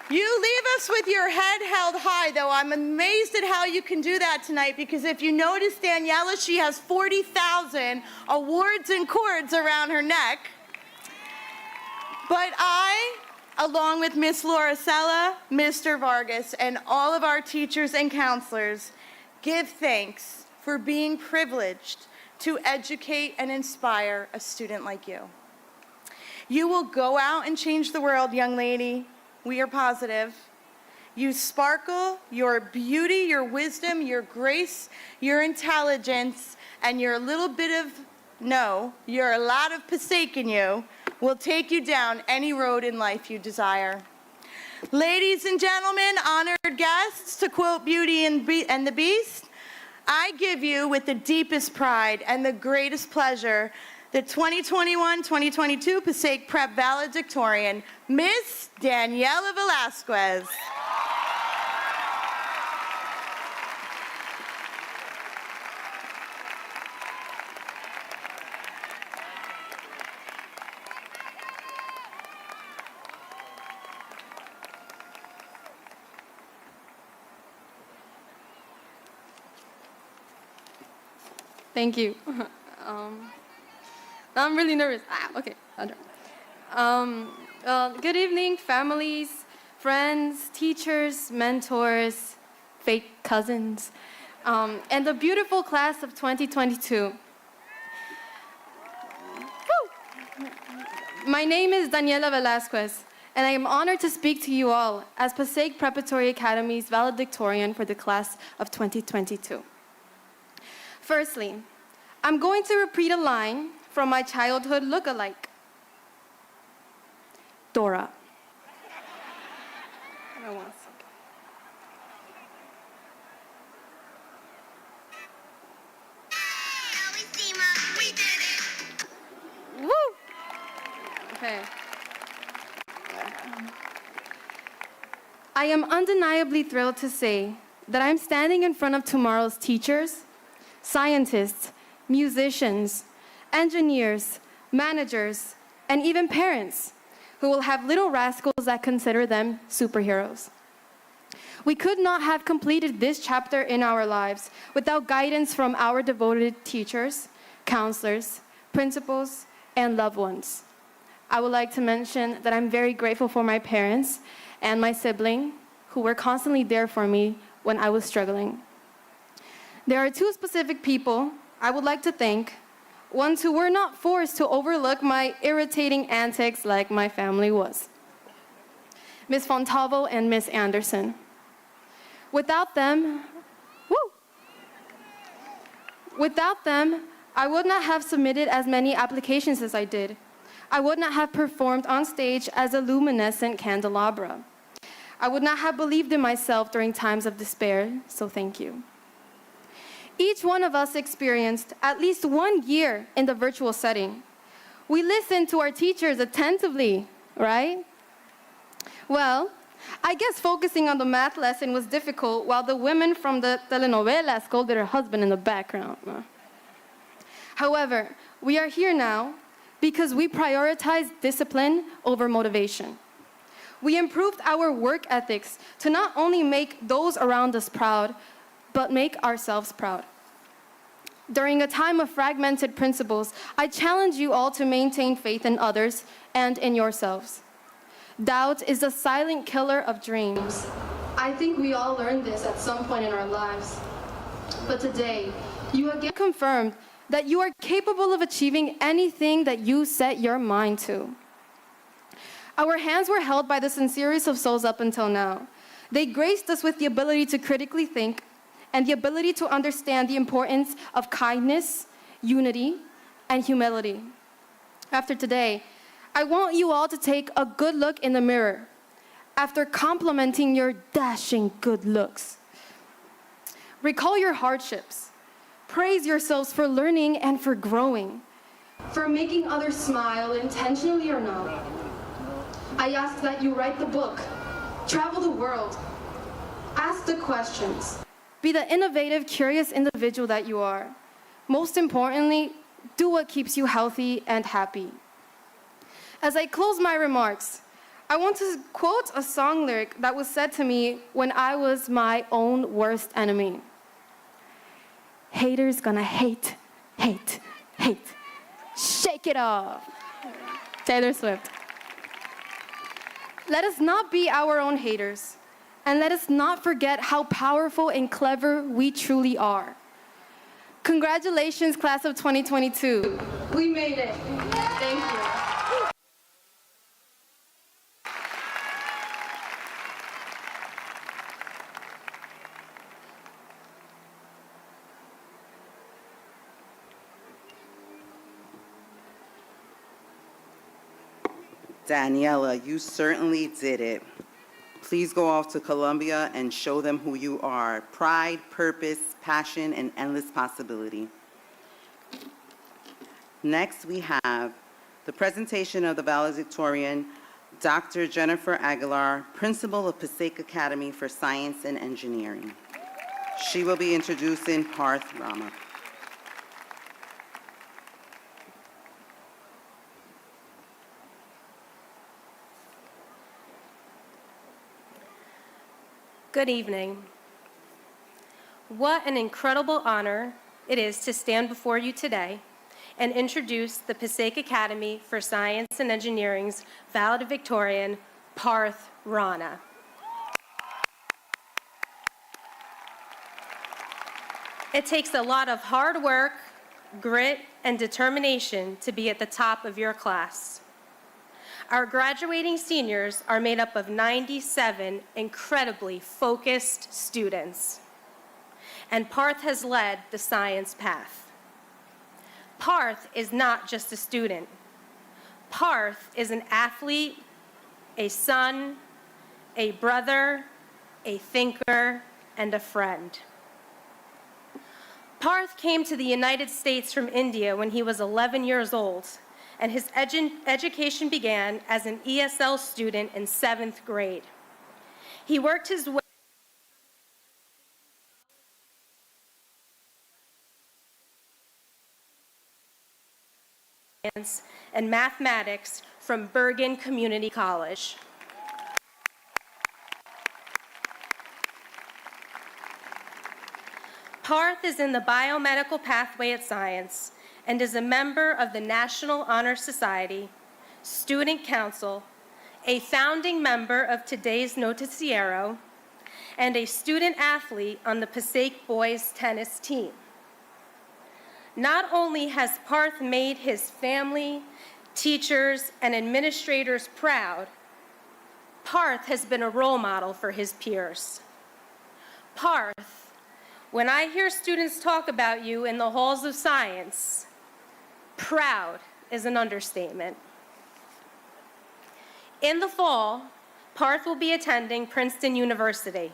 You leave us with your head held high, though. I'm amazed at how you can do that tonight, because if you notice Daniela, she has 40,000 awards and cords around her neck. But I, along with Miss Laura Sella, Mr. Vargas, and all of our teachers and counselors, give thanks for being privileged to educate and inspire a student like you. You will go out and change the world, young lady. We are positive. You sparkle, your beauty, your wisdom, your grace, your intelligence, and your little bit of, you're a lot of Passaic in you, will take you down any road in life you desire. Ladies and gentlemen, honored guests, to quote Beauty and the Beast, I give you with the deepest pride and the greatest pleasure the 2021-2022 Passaic Prep Valedictorian, Miss Daniela Velasquez. Thank you. I'm really nervous. Okay. Good evening, families, friends, teachers, mentors, fake cousins, and the beautiful class of 2022. Woo! My name is Daniela Velasquez, and I am honored to speak to you all as Passaic Preparatory Academy's valedictorian for the class of 2022. Firstly, I'm going to repeat a line from my childhood look-alike, Dora. Hold on 1 second. Woo! Okay. I am undeniably thrilled to say that I'm standing in front of tomorrow's teachers, scientists, musicians, engineers, managers, and even parents who will have little rascals that consider them superheroes. We could not have completed this chapter in our lives without guidance from our devoted teachers, counselors, principals, and loved ones. I would like to mention that I'm very grateful for my parents and my sibling, who were constantly there for me when I was struggling. There are two specific people I would like to thank, ones who were not forced to overlook my irritating antics like my family was. Ms. Fontalvo and Ms. Anderson. Without them, I would not have submitted as many applications as I did. I would not have performed on stage as a luminescent candelabra. I would not have believed in myself during times of despair, so thank you. Each one of us experienced at least 1 year in the virtual setting. We listened to our teachers attentively, right? Well, I guess focusing on the math lesson was difficult while the women from the telenovela scolded her husband in the background. However, we are here now because we prioritize discipline over motivation. We improved our work ethics to not only make those around us proud, but make ourselves proud. During a time of fragmented principles, I challenge you all to maintain faith in others and in yourselves. Doubt is the silent killer of dreams. I think we all learned this at some point in our lives. But today, you again confirmed that you are capable of achieving anything that you set your mind to. Our hands were held by the sincerest of souls up until now. They graced us with the ability to critically think and the ability to understand the importance of kindness, unity, and humility. After today, I want you all to take a good look in the mirror after complimenting your dashing good looks. Recall your hardships. Praise yourselves for learning and for growing, for making others smile intentionally or not. I ask that you write the book, travel the world, ask the questions. Be the innovative, curious individual that you are. Most importantly, do what keeps you healthy and happy. As I close my remarks, I want to quote a song lyric that was said to me when I was my own worst enemy. Haters gonna hate, hate, hate. Shake it off. Taylor Swift. Let us not be our own haters, and let us not forget how powerful and clever we truly are. Congratulations, class of 2022. We made it. Thank you. Daniela, you certainly did it. Please go off to Columbia and show them who you are. Pride, purpose, passion, and endless possibility. Next, we have the presentation of the valedictorian, Dr. Jennifer Aguilar, Principal of Passaic Academy for Science and Engineering. She will be introducing Parth Rama. Good evening. What an incredible honor it is to stand before you today and introduce the Passaic Academy for Science and Engineering's valedictorian, Parth Rana. It takes a lot of hard work, grit, and determination to be at the top of your class. Our graduating seniors are made up of 97 incredibly focused students, and Parth has led the science path. Parth is not just a student. Parth is an athlete, a son, a brother, a thinker, and a friend. Parth came to the United States from India when he was 11 years old and his education began as an ESL student in 7th grade. He worked his way and mathematics from Bergen Community College. Parth is in the biomedical pathway at Science and is a member of the National Honor Society, Student Council, a founding member of today's Noticiero, and a student athlete on the Passaic boys tennis team. Not only has Parth made his family, teachers, and administrators proud, Parth has been a role model for his peers. Parth, when I hear students talk about you in the halls of science, proud is an understatement. In the fall, Parth will be attending Princeton University.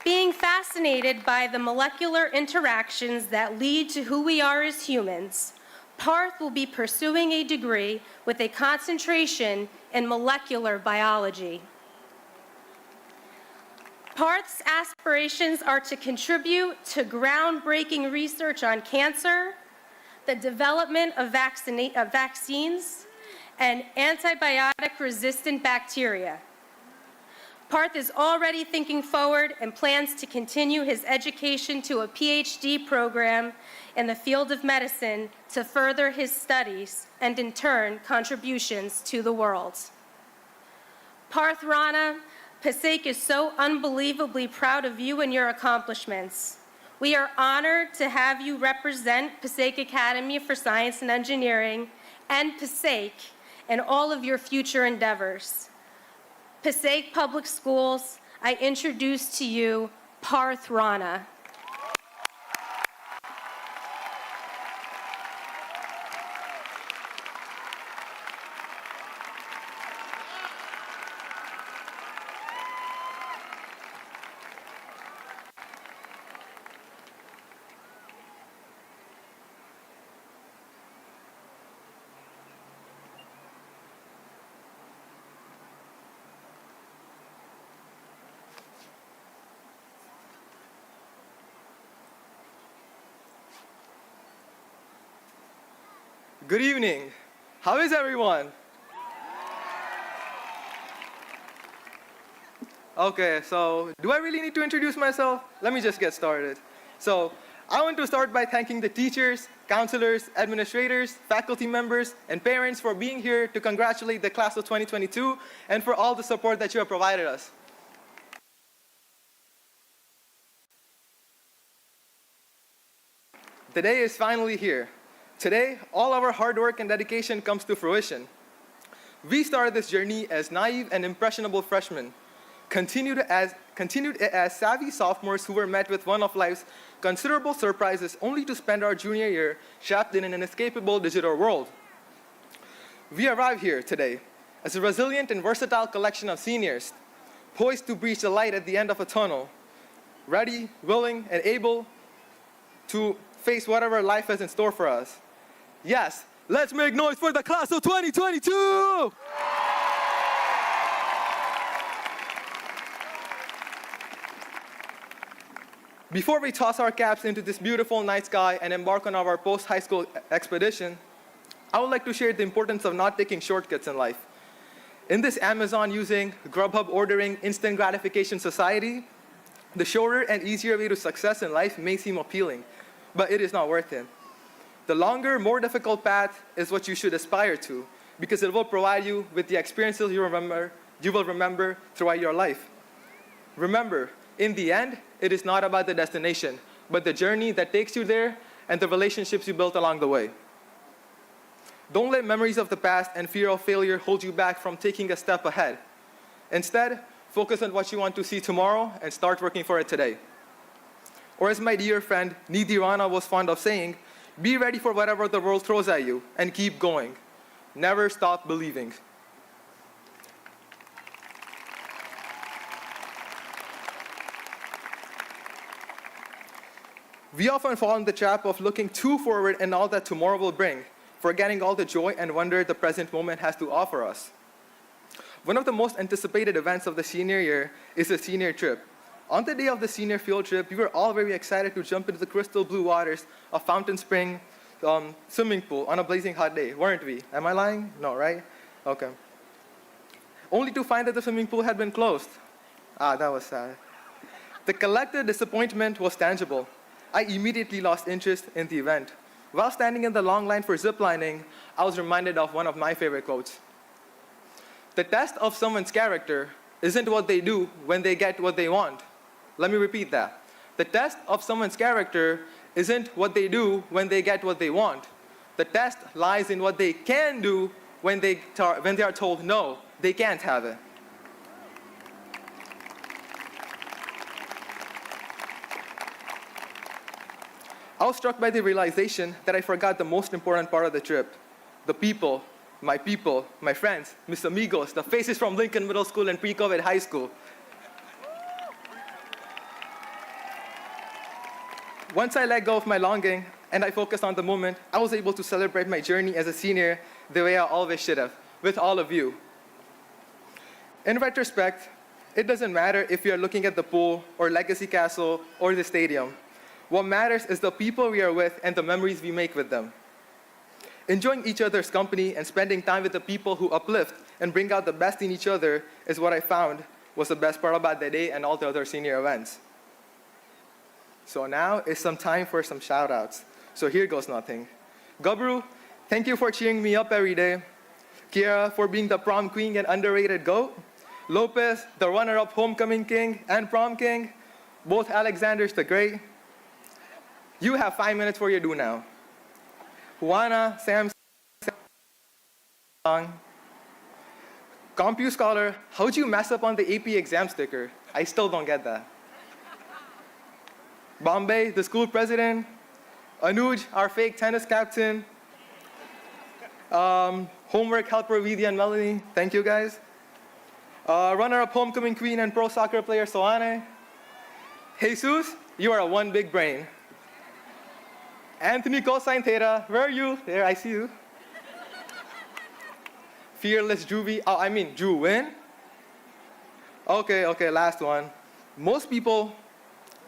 Being fascinated by the molecular interactions that lead to who we are as humans, Parth will be pursuing a degree with a concentration in molecular biology. Parth's aspirations are to contribute to groundbreaking research on cancer, the development of vaccines, and antibiotic-resistant bacteria. Parth is already thinking forward and plans to continue his education to a PhD program in the field of medicine to further his studies and, in turn, contributions to the world. Parth Rana, Passaic is so unbelievably proud of you and your accomplishments. We are honored to have you represent Passaic Academy for Science and Engineering and Passaic in all of your future endeavors. Passaic Public Schools, I introduce to you Parth Rana. Good evening. How is everyone? Okay, so do I really need to introduce myself? Let me just get started. So I want to start by thanking the teachers, counselors, administrators, faculty members, and parents for being here to congratulate the class of 2022 and for all the support that you have provided us. The day is finally here. Today, all our hard work and dedication comes to fruition. We started this journey as naive and impressionable freshmen, continued as savvy sophomores who were met with one of life's considerable surprises only to spend our junior year trapped in an inescapable digital world. We arrive here today as a resilient and versatile collection of seniors, poised to breach the light at the end of a tunnel, ready, willing, and able to face whatever life has in store for us. Yes, let's make noise for the class of 2022! Before we toss our caps into this beautiful night sky and embark on our post-high school expedition, I would like to share the importance of not taking shortcuts in life. In this Amazon using Grubhub ordering instant gratification society, the shorter and easier way to success in life may seem appealing, but it is not worth it. The longer, more difficult path is what you should aspire to, because it will provide you with the experiences you will remember throughout your life. Remember, in the end, it is not about the destination, but the journey that takes you there and the relationships you built along the way. Don't let memories of the past and fear of failure hold you back from taking a step ahead. Instead, focus on what you want to see tomorrow and start working for it today. Or as my dear friend Nidhi Rana was fond of saying, be ready for whatever the world throws at you and keep going. Never stop believing. We often fall in the trap of looking too forward and all that tomorrow will bring, forgetting all the joy and wonder the present moment has to offer us. One of the most anticipated events of the senior year is the senior trip. On the day of the senior field trip, we were all very excited to jump into the crystal blue waters of Fountain Spring swimming pool on a blazing hot day, weren't we? Am I lying? No, right? Okay. Only to find that the swimming pool had been closed. That was sad. The collective disappointment was tangible. I immediately lost interest in the event. While standing in the long line for ziplining, I was reminded of one of my favorite quotes. The test of someone's character isn't what they do when they get what they want. Let me repeat that. The test of someone's character isn't what they do when they get what they want. The test lies in what they can do when they are told no, they can't have it. I was struck by the realization that I forgot the most important part of the trip. The people, my friends, mis amigos, the faces from Lincoln Middle School and pre-COVID high school. Once I let go of my longing and I focused on the moment, I was able to celebrate my journey as a senior the way I always should have, with all of you. In retrospect, it doesn't matter if you're looking at the pool or Legacy Castle or the stadium. What matters is the people we are with and the memories we make with them. Enjoying each other's company and spending time with the people who uplift and bring out the best in each other is what I found was the best part about the day and all the other senior events. So now is some time for some shout-outs. So here goes nothing. Gabru, thank you for cheering me up every day. Kiara, for being the prom queen and underrated GOAT. Lopez, the runner-up homecoming king and prom king. Both Alexanders the Great. You have 5 minutes for your do now. Juana, Sam, Compu Scholar, how'd you mess up on the AP exam sticker? I still don't get that. Bombay, the school president. Anuj, our fake tennis captain. Homework helper Vidya and Melanie, thank you guys. Runner-up homecoming queen and pro soccer player Soane. Jesus, you are a one big brain. Anthony cosine theta, where are you? There, I see you. Fearless Juvie, Drew Win. Okay, last one. Most people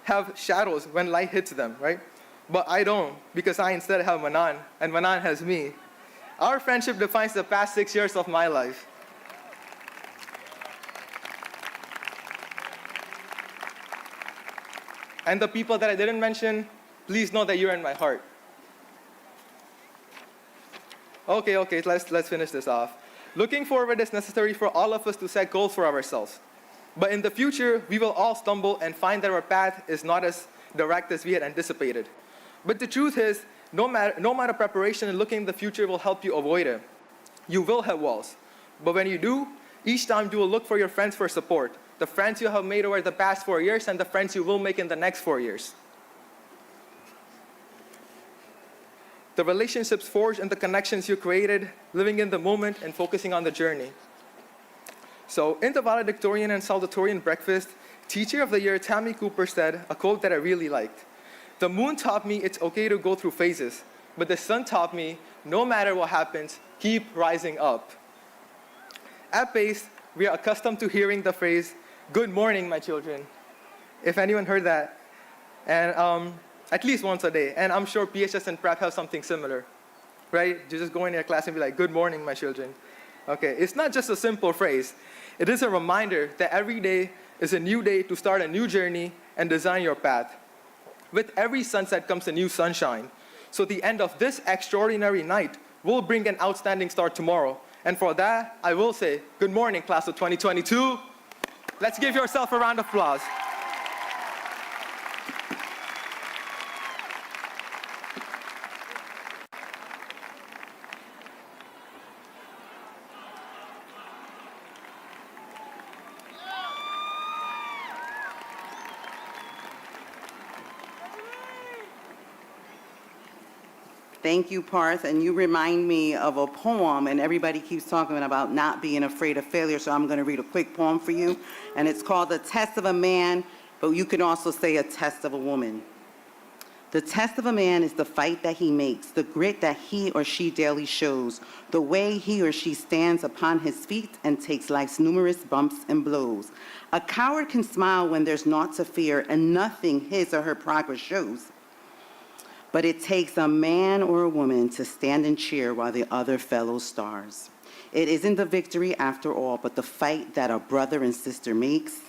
have shadows when light hits them, right? But I don't, because I instead have Manan, and Manan has me. Our friendship defines the past 6 years of my life. And the people that I didn't mention, please know that you're in my heart. Okay, let's finish this off. Looking forward is necessary for all of us to set goals for ourselves. But in the future, we will all stumble and find that our path is not as direct as we had anticipated. But the truth is, no matter preparation and looking in the future will help you avoid it. You will have walls. But when you do, each time you will look for your friends for support. The friends you have made over the past 4 years and the friends you will make in the next 4 years. The relationships forged and the connections you created, living in the moment and focusing on the journey. So in the valedictorian and salutatorian breakfast, Teacher of the Year Tammy Cooper said a quote that I really liked. The moon taught me it's okay to go through phases, but the sun taught me no matter what happens, keep rising up. At PACE, we are accustomed to hearing the phrase, good morning, my children. If anyone heard that, and at least once a day, and I'm sure PHS and Prep have something similar, right? You just go in your class and be like, good morning, my children. Okay, it's not just a simple phrase. It is a reminder that every day is a new day to start a new journey and design your path. With every sunset comes a new sunshine. So the end of this extraordinary night will bring an outstanding start tomorrow. And for that, I will say, good morning, class of 2022. Let's give yourself a round of applause. Thank you, Parth, and you remind me of a poem, and everybody keeps talking about not being afraid of failure, so I'm going to read a quick poem for you, and it's called The Test of a Man, but you can also say A Test of a Woman. The test of a man is the fight that he makes, the grit that he or she daily shows, the way he or she stands upon his feet and takes life's numerous bumps and blows. A coward can smile when there's naught to fear and nothing his or her progress shows. But it takes a man or a woman to stand and cheer while the other fellow stars. It isn't the victory after all, but the fight that a brother and sister makes.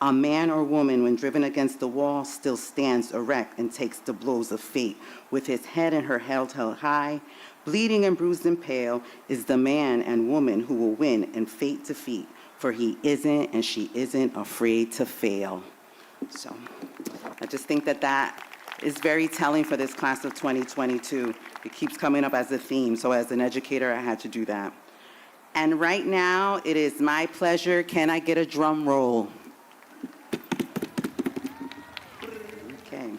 A man or woman, when driven against the wall, still stands erect and takes the blows of fate. With his head and her head held high, bleeding and bruised and pale, is the man and woman who will win in fate defeat, for he isn't and she isn't afraid to fail. So I just think that that is very telling for this class of 2022. It keeps coming up as a theme, so as an educator, I had to do that. And right now, it is my pleasure. Can I get a drum roll? Okay.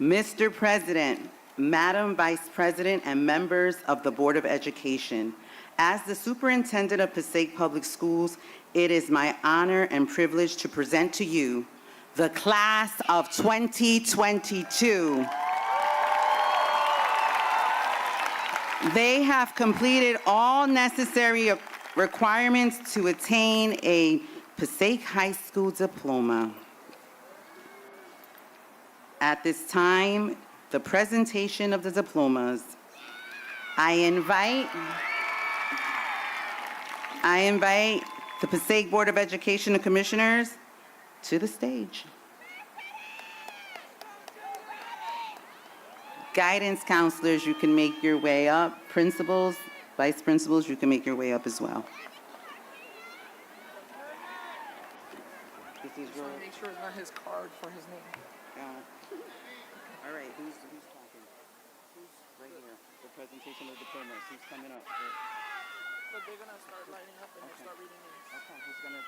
Mr. President, Madam Vice President, and members of the Board of Education, as the Superintendent of Passaic Public Schools, it is my honor and privilege to present to you the class of 2022. They have completed all necessary requirements to attain a Passaic High School diploma. At this time, the presentation of the diplomas. I invite the Passaic Board of Education and Commissioners to the stage. Guidance counselors, you can make your way up. Principals, vice principals, you can make your way up as well. Just want to make sure it's not his card for his name. All right, who's talking? Who's right here? The presentation of diplomas. Who's coming up? But they're going to start lining up and they'll start reading names. Okay, who's going to...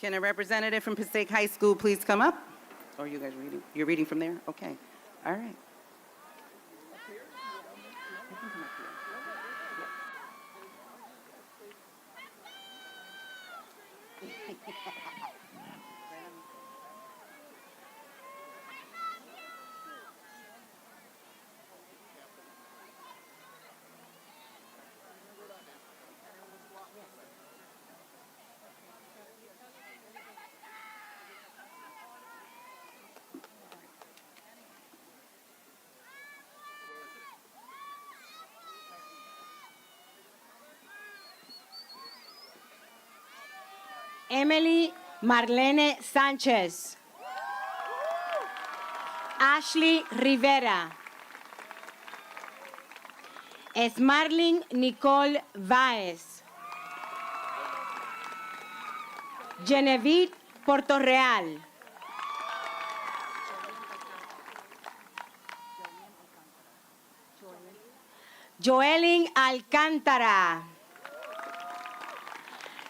Can a representative from Passaic High School please come up? Or are you guys reading? You're reading from there? Okay. All right. You can come up here. Emily Marlene Sanchez. Ashley Rivera. Esmarlin Nicole Baez. Genevieve Portorreal. Joelyn Alcántara.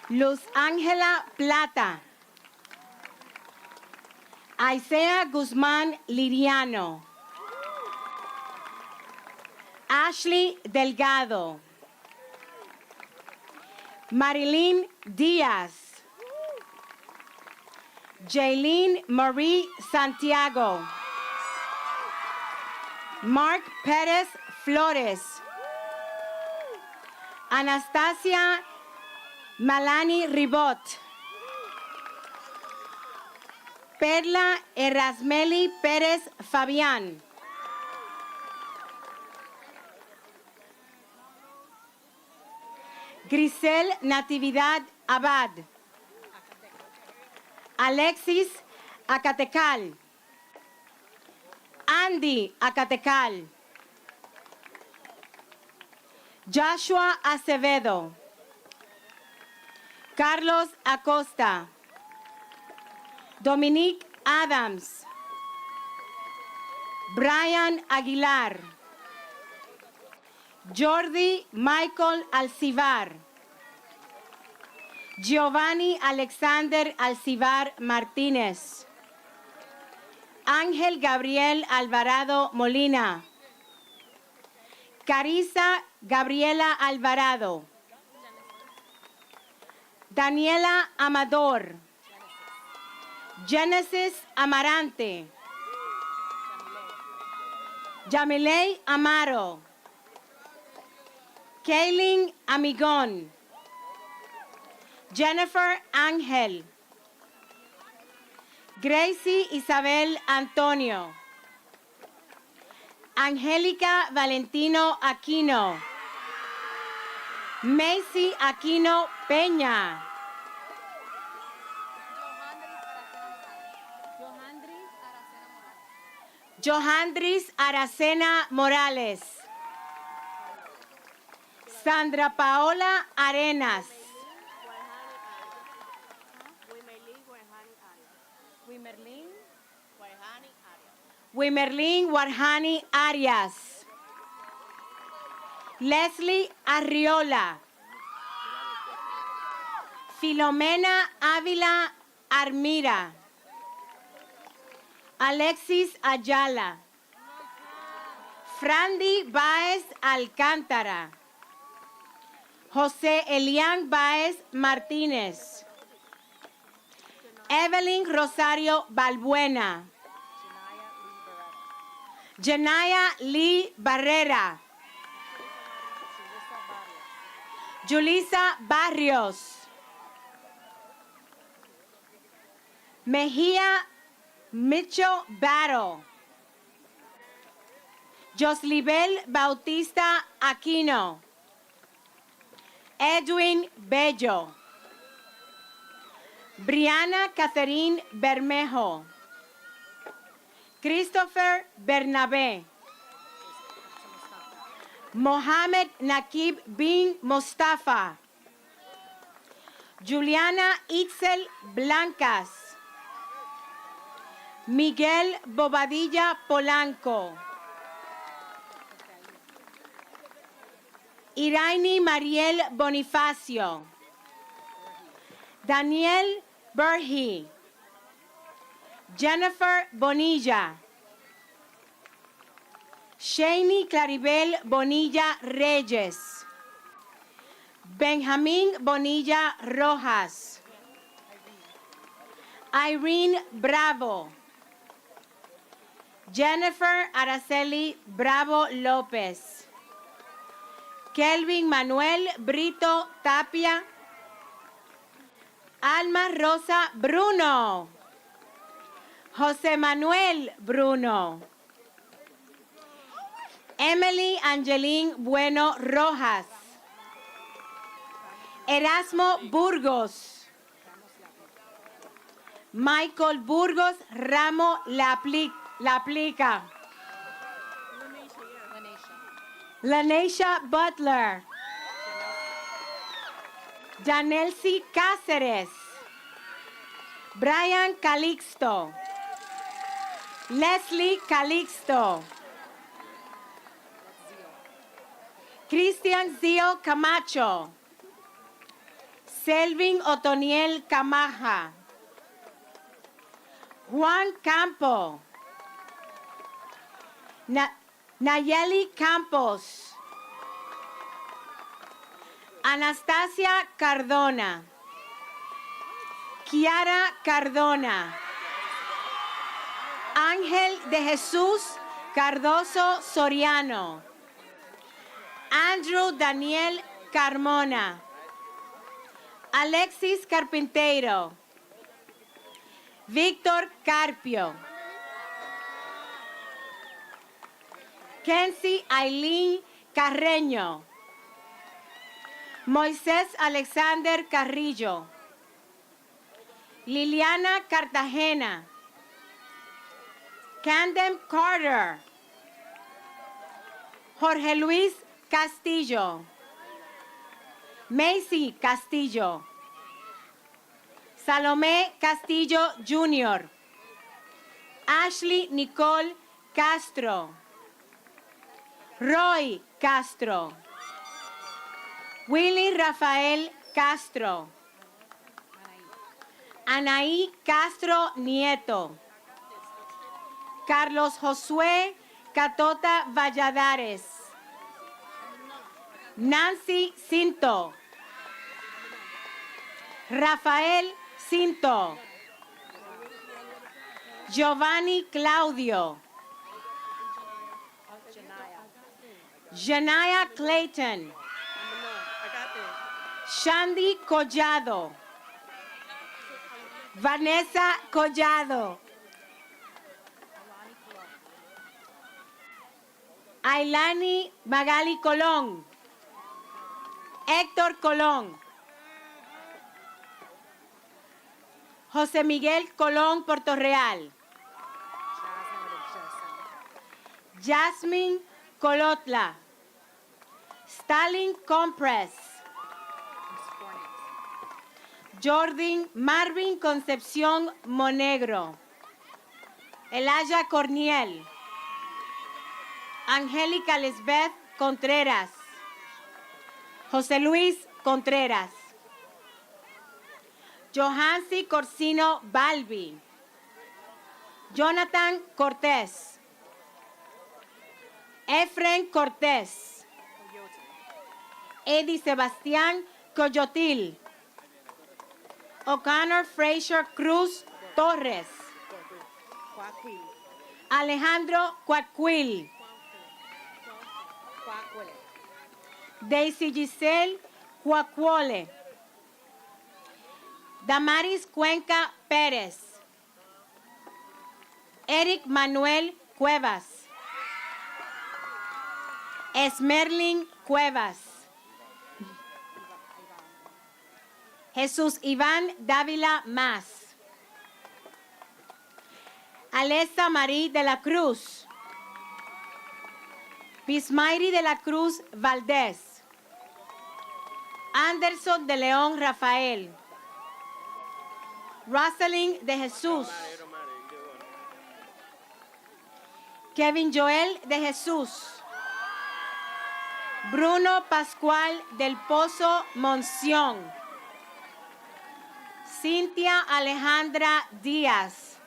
Luz Ángela Plata. Isaiah Guzmán Liriano. Ashley Delgado. Marilyn Díaz. Jaylene Marie Santiago. Mark Pérez Flores. Anastasia Malani Ribot. Perla Erasmeli Pérez Fabián. Grisel Natividad Abad. Alexis Acatecal. Andy Acatecal. Joshua Acevedo. Carlos Acosta. Dominique Adams. Brian Aguilar. Jordi Michael Alcivar. Giovanni Alexander Alcivar Martínez. Ángel Gabriel Alvarado Molina. Carissa Gabriela Alvarado. Daniela Amador. Genesis Amarante. Yamilei Amaro. Kaylin Amigón. Jennifer Ángel. Gracie Isabel Antonio. Angélica Valentino Aquino. Macy Aquino Peña. Johandris Aracena Morales. Sandra Paola Arenas. Wimerlin Warhani Arias. Leslie Arriola. Filomena Ávila Armira. Alexis Ayala. Frandy Baez Alcántara. José Elian Baez Martínez. Evelyn Rosario Balbuena. Janaya Lee Barrera. Julissa Barrios. Mejía Mitchell Battle. Joslibel Bautista Aquino. Edwin Bello. Brianna Catherine Bermejo. Christopher Bernabé. Mohamed Nakib bin Mustafa. Juliana Itzel Blancas. Miguel Bobadilla Polanco. Iraini Mariel Bonifacio. Daniel Berhi. Jennifer Bonilla. Shani Claribel Bonilla Reyes. Benjamín Bonilla Rojas. Irene Bravo. Jennifer Araceli Bravo López. Kelvin Manuel Brito Tapia. Alma Rosa Bruno. José Manuel Bruno. Emily Angeline Bueno Rojas. Erasmo Burgos. Michael Burgos Ramo La Aplica. Lanesha Butler. Janelsi Cáceres. Brian Calixto. Leslie Calixto. Cristian Zio Camacho. Selvin Otoniel Camaja. Juan Campo. Nayeli Campos. Anastasia Cardona. Kiara Cardona. Ángel de Jesús Cardoso Soriano. Andrew Daniel Carmona. Alexis Carpintero. Víctor Carpio. Kenzie Aileen Carreño. Moisés Alexander Carrillo. Liliana Cartagena. Candem Carter. Jorge Luis Castillo. Macy Castillo. Salomé Castillo Jr. Ashley Nicole Castro. Roy Castro. Willy Rafael Castro. Anaí Castro Nieto. Carlos Josué Catota Valladares. Nancy Cinto. Rafael Cinto. Giovanni Claudio. Janaya Clayton. Shandy Collado. Vanessa Collado. Ailani Magali Colón. Héctor Colón. José Miguel Colón Portorreal. Jasmine Colotla. Stalin Compress. Jordan Marvin Concepción Monegro. Elaya Corniel. Angélica Lisbeth Contreras. José Luis Contreras. Johansi Corsino Balbi. Jonathan Cortés. Efren Cortés. Eddie Sebastián Coyotil. O'Connor Fraser Cruz Torres. Alejandro Cuacuil. Daisy Giselle Cuacuole. Damaris Cuenca Pérez. Eric Manuel Cuevas. Esmerlin Cuevas. Jesús Iván Dávila Más. Alessa Marí de la Cruz. Bismairi de la Cruz Valdés. Anderson de León Rafael. Rosalind de Jesús. Kevin Joel de Jesús. Bruno Pascual del Pozo Monción. Cintia Alejandra Díaz.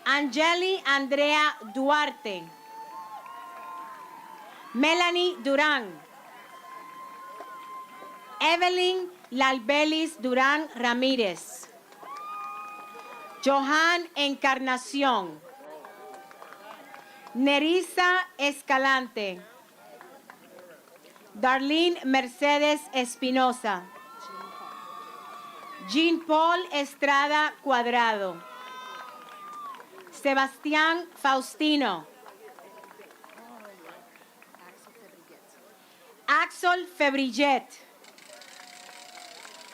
Angeli Andrea Duarte. Melanie Durán. Evelyn Lalbelis Durán Ramírez. Johan Encarnación. Nerissa Escalante. Darlene Mercedes Espinosa. Jean Paul Estrada Cuadrado. Sebastián Faustino. Axel Febrillet.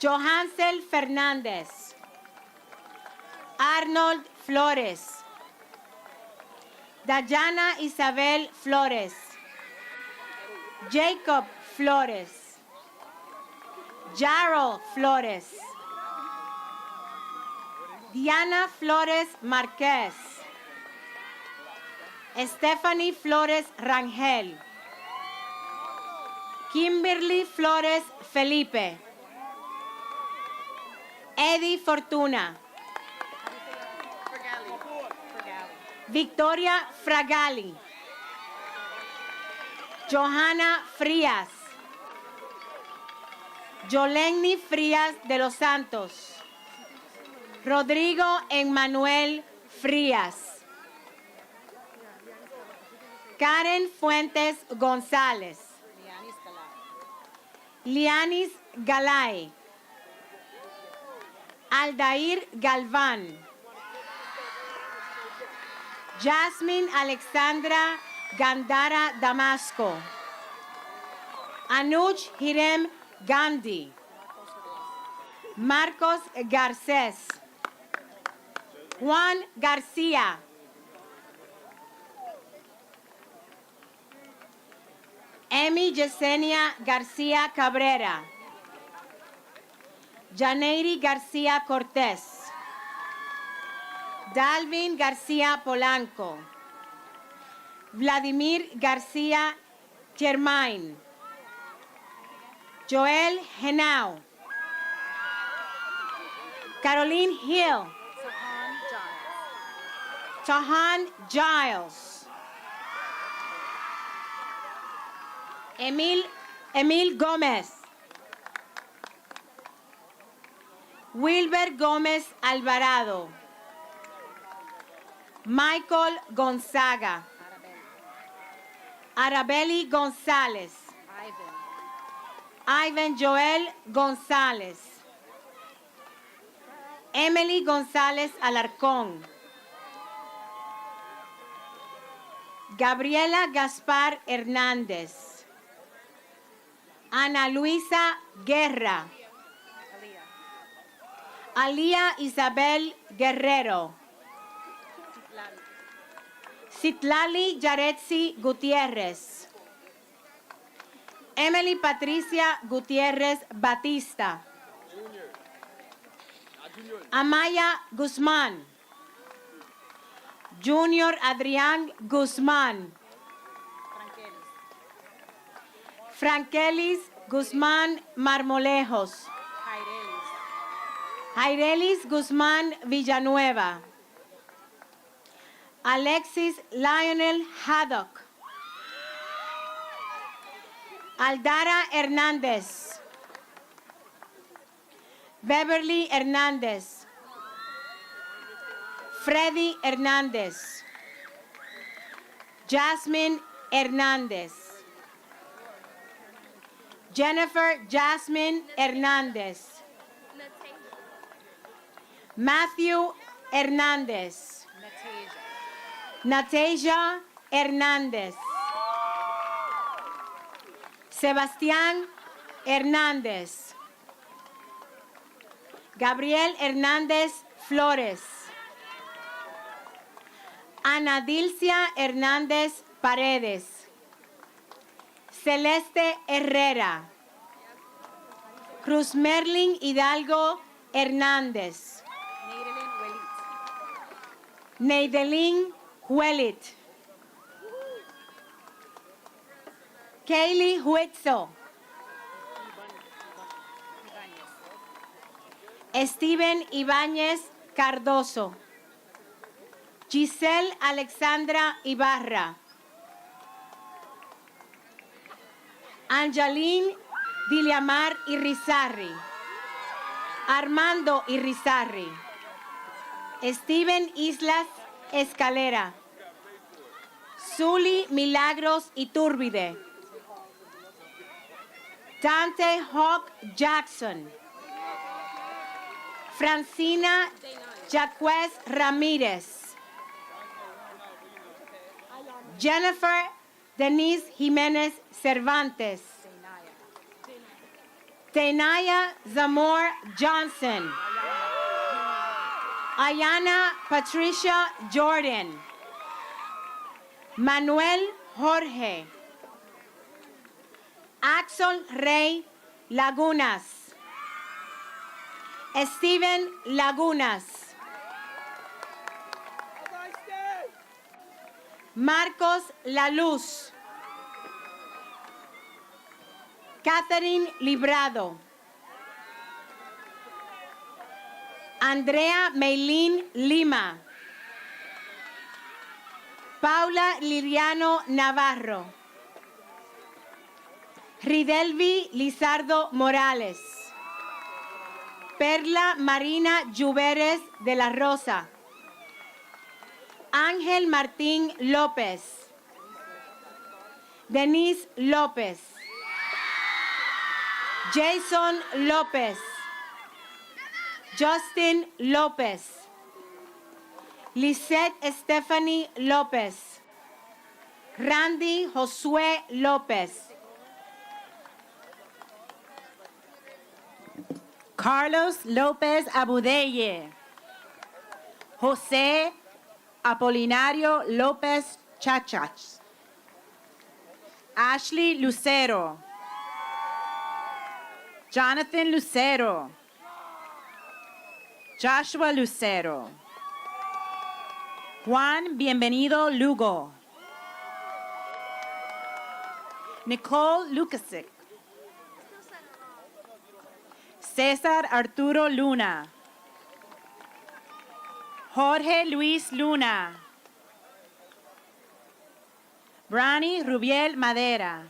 Johansel Fernández. Arnold Flores. Dayana Isabel Flores. Jacob Flores. Jarrell Flores. Diana Flores Márquez. Stephanie Flores Rangel. Kimberly Flores Felipe. Eddie Fortuna. Victoria Fragali. Johanna Frías. Yolenny Frías de los Santos. Rodrigo Emmanuel Frías. Karen Fuentes González. Lianis Galay. Aldair Galván. Jasmine Alexandra Gandara Damasco. Anuj Hirem Gandhi. Marcos Garcés. Juan García. Emi Yesenia García Cabrera. Janeiri García Cortés. Dalvin García Polanco. Vladimir García Germain. Joel Henao. Caroline Hill. Tahan Giles. Emil Gómez. Wilber Gómez Alvarado. Michael Gonzaga. Arabeli González. Ivan Joel González. Emily González Alarcón. Gabriela Gaspar Hernández. Ana Luisa Guerra. Alía Isabel Guerrero. Citlali Yaretsi Gutiérrez. Emily Patricia Gutiérrez Batista. Amaya Guzmán. Junior Adrián Guzmán. Frankelis Guzmán Marmolejos. Jairelis Guzmán Villanueva. Alexis Lionel Haddock. Aldara Hernández. Beverly Hernández. Freddy Hernández. Jasmine Hernández. Jennifer Jasmine Hernández. Matthew Hernández. Natasia Hernández. Sebastián Hernández. Gabriel Hernández Flores. Ana Dilcia Hernández Paredes. Celeste Herrera. Cruz Merlin Hidalgo Hernández. Neidelin Huelit. Kaylee Huitzel. Steven Ibáñez Cardoso. Giselle Alexandra Ibarra. Angeline Diliamar Irizarry. Armando Irizarry. Steven Islas Escalera. Zuli Milagros Iturbide. Dante Hawk Jackson. Francina Jaquez Ramírez. Jennifer Denise Jiménez Cervantes. Tenaya Zamor Johnson. Ayana Patricia Jordan. Manuel Jorge. Axel Rey Lagunas. Steven Lagunas. Marcos La Luz. Catherine Librado. Andrea Meilín Lima. Paula Liriano Navarro. Ridelvi Lizardo Morales. Perla Marina Lluveres de la Rosa. Ángel Martín López. Denise López. Jason López. Justin López. Lisette Stephanie López. Randy Josué López. Carlos López Abudeye. José Apolinario López Chachas. Ashley Lucero. Jonathan Lucero. Joshua Lucero. Juan Bienvenido Lugo. Nicole Lukasic. César Arturo Luna. Jorge Luis Luna. Brani Rubiel Madera.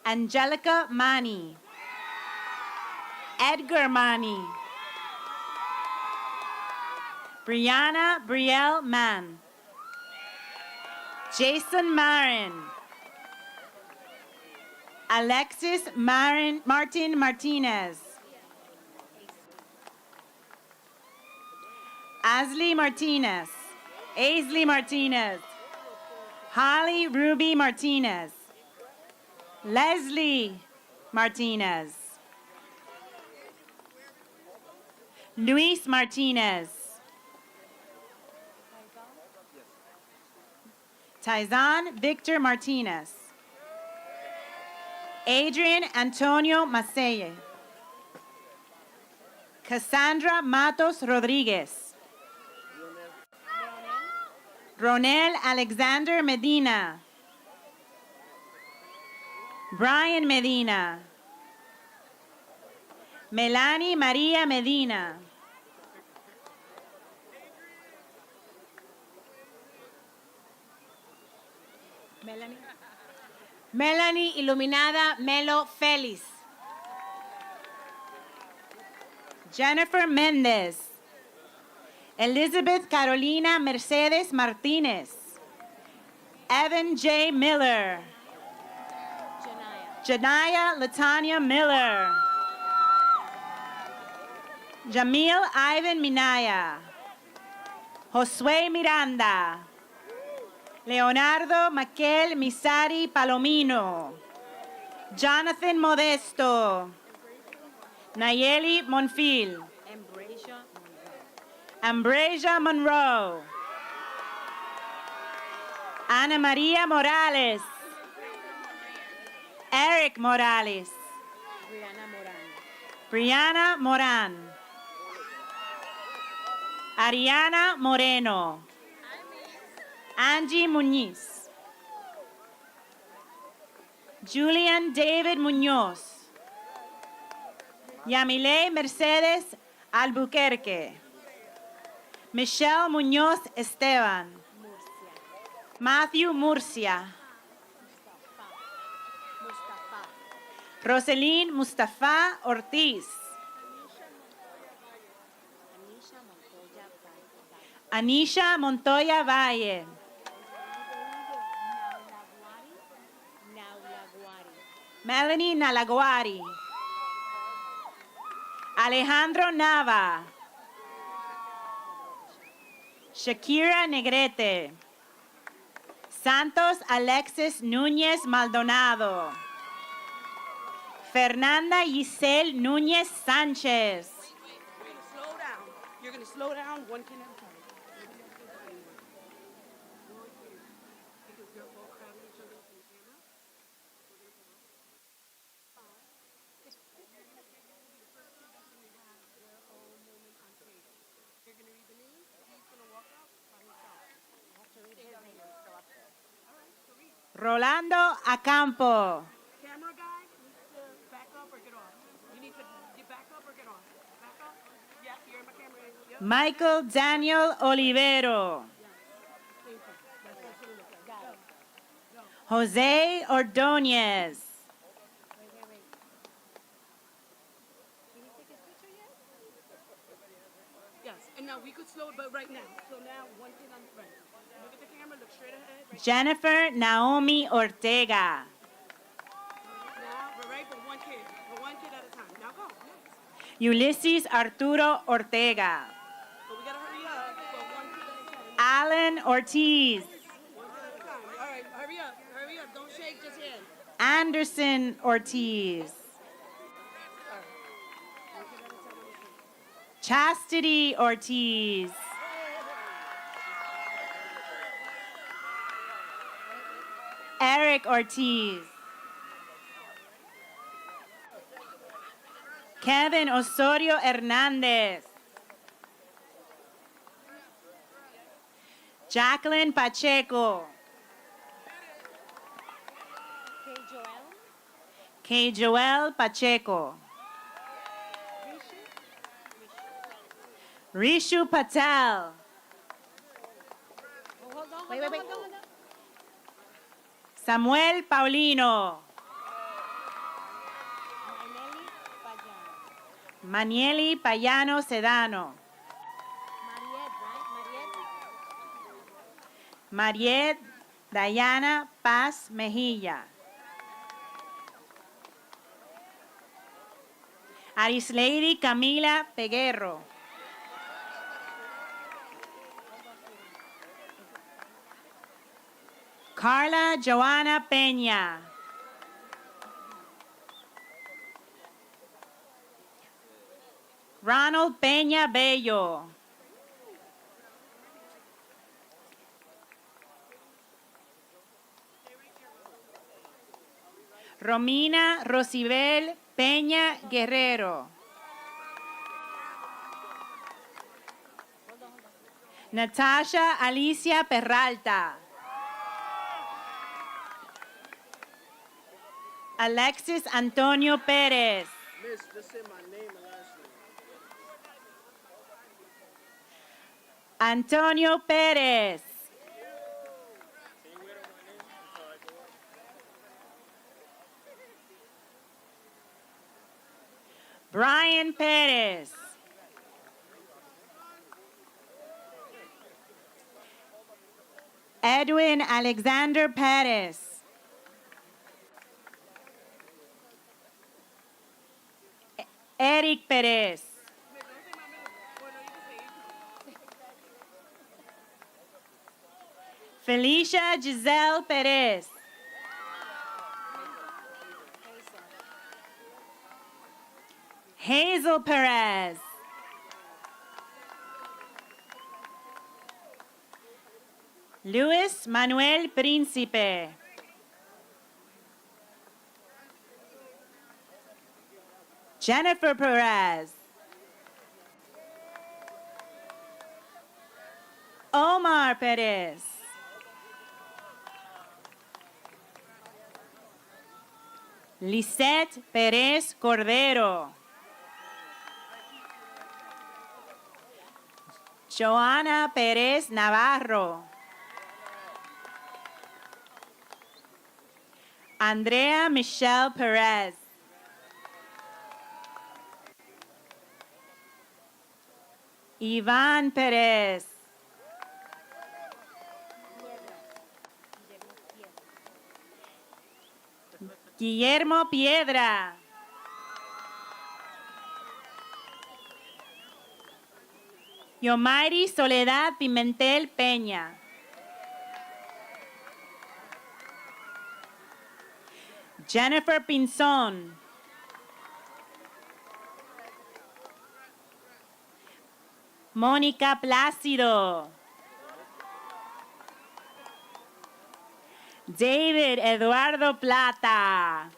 Angelica Mani. Edgar Mani. Brianna Brielle Mann. Jason Marin. Alexis Martin Martinez. Aisley Martinez. Holly Ruby Martinez. Leslie Martinez. Luis Martinez. Tyzan Victor Martinez. Adrian Antonio Maceye. Cassandra Matos Rodriguez. Ronel Alexander Medina. Brian Medina. Melanie Maria Medina. Melanie Iluminada Melo Félix. Jennifer Mendez. Elizabeth Carolina Mercedes Martinez. Evan J. Miller. Janaya Latanya Miller. Jamil Ivan Minaya. Josue Miranda. Leonardo Maquel Misari Palomino. Jonathan Modesto. Nayeli Monfil. Ambrasia Monroe. Ana Maria Morales. Eric Morales. Brianna Moran. Ariana Moreno. Angie Muñiz. Julian David Muñoz. Yamile Mercedes Albuquerque. Michelle Muñoz Esteban. Matthew Murcia. Roselyn Mustafa Ortiz. Anisha Montoya Valle. Melanie Nalaguari. Alejandro Nava. Shakira Negrete. Santos Alexis Núñez Maldonado. Fernanda Giselle Núñez Sánchez. Slow down. You're going to slow down one kid at a time. Because they're all crowding each other in the camera. You're going to read the names. He's going to walk out by himself. You have to read his name. It's still up there. All right, so read. Rolando Acampo. Camera guy needs to back up or get off. You need to get back up or get off. Back up. Yeah, you're in my camera. Yep. Michael Daniel Olivero. Thank you. That's what it looks like. Got it. Go. Jose Ordóñez. Yes, and now we could slow it, but right now. So now one kid on the front. Look at the camera, look straight ahead. Right Jennifer Naomi Ortega. now, we're right, but one kid at a time. Now go. Next. Ulysses Arturo Ortega. But we gotta hurry up. So one kid at a time. Alan Ortiz. One kid at a time. All right, hurry up. Hurry up. Don't shake, just in. Anderson Ortiz. Chastity Ortiz. Eric Ortiz. Kevin Osorio Hernandez. Jacqueline Pacheco. K. Joel Pacheco. Rishu Patel. Wait. Samuel Paulino. Manieli Payano Sedano. Mariet Diana Paz Mejilla. Arislady Camila Peguero. Carla Joana Peña. Ronald Peña Bello. Romina Rosibel Peña Guerrero. Natasha Alicia Peralta. Alexis Antonio Pérez. Miss, just say my name and last name. Antonio Pérez. Brian Pérez. Edwin Alexander Pérez. Eric Pérez. Felicia Giselle Pérez. Hazel Perez. Luis Manuel Príncipe. Jennifer Perez. Omar Perez. Lisette Pérez Cordero. Joana Pérez Navarro. Andrea Michelle Perez. Iván Pérez. Guillermo Piedra. Yomairi Soledad Pimentel Peña. Jennifer Pinzón. Mónica Plácido. David Eduardo Plata.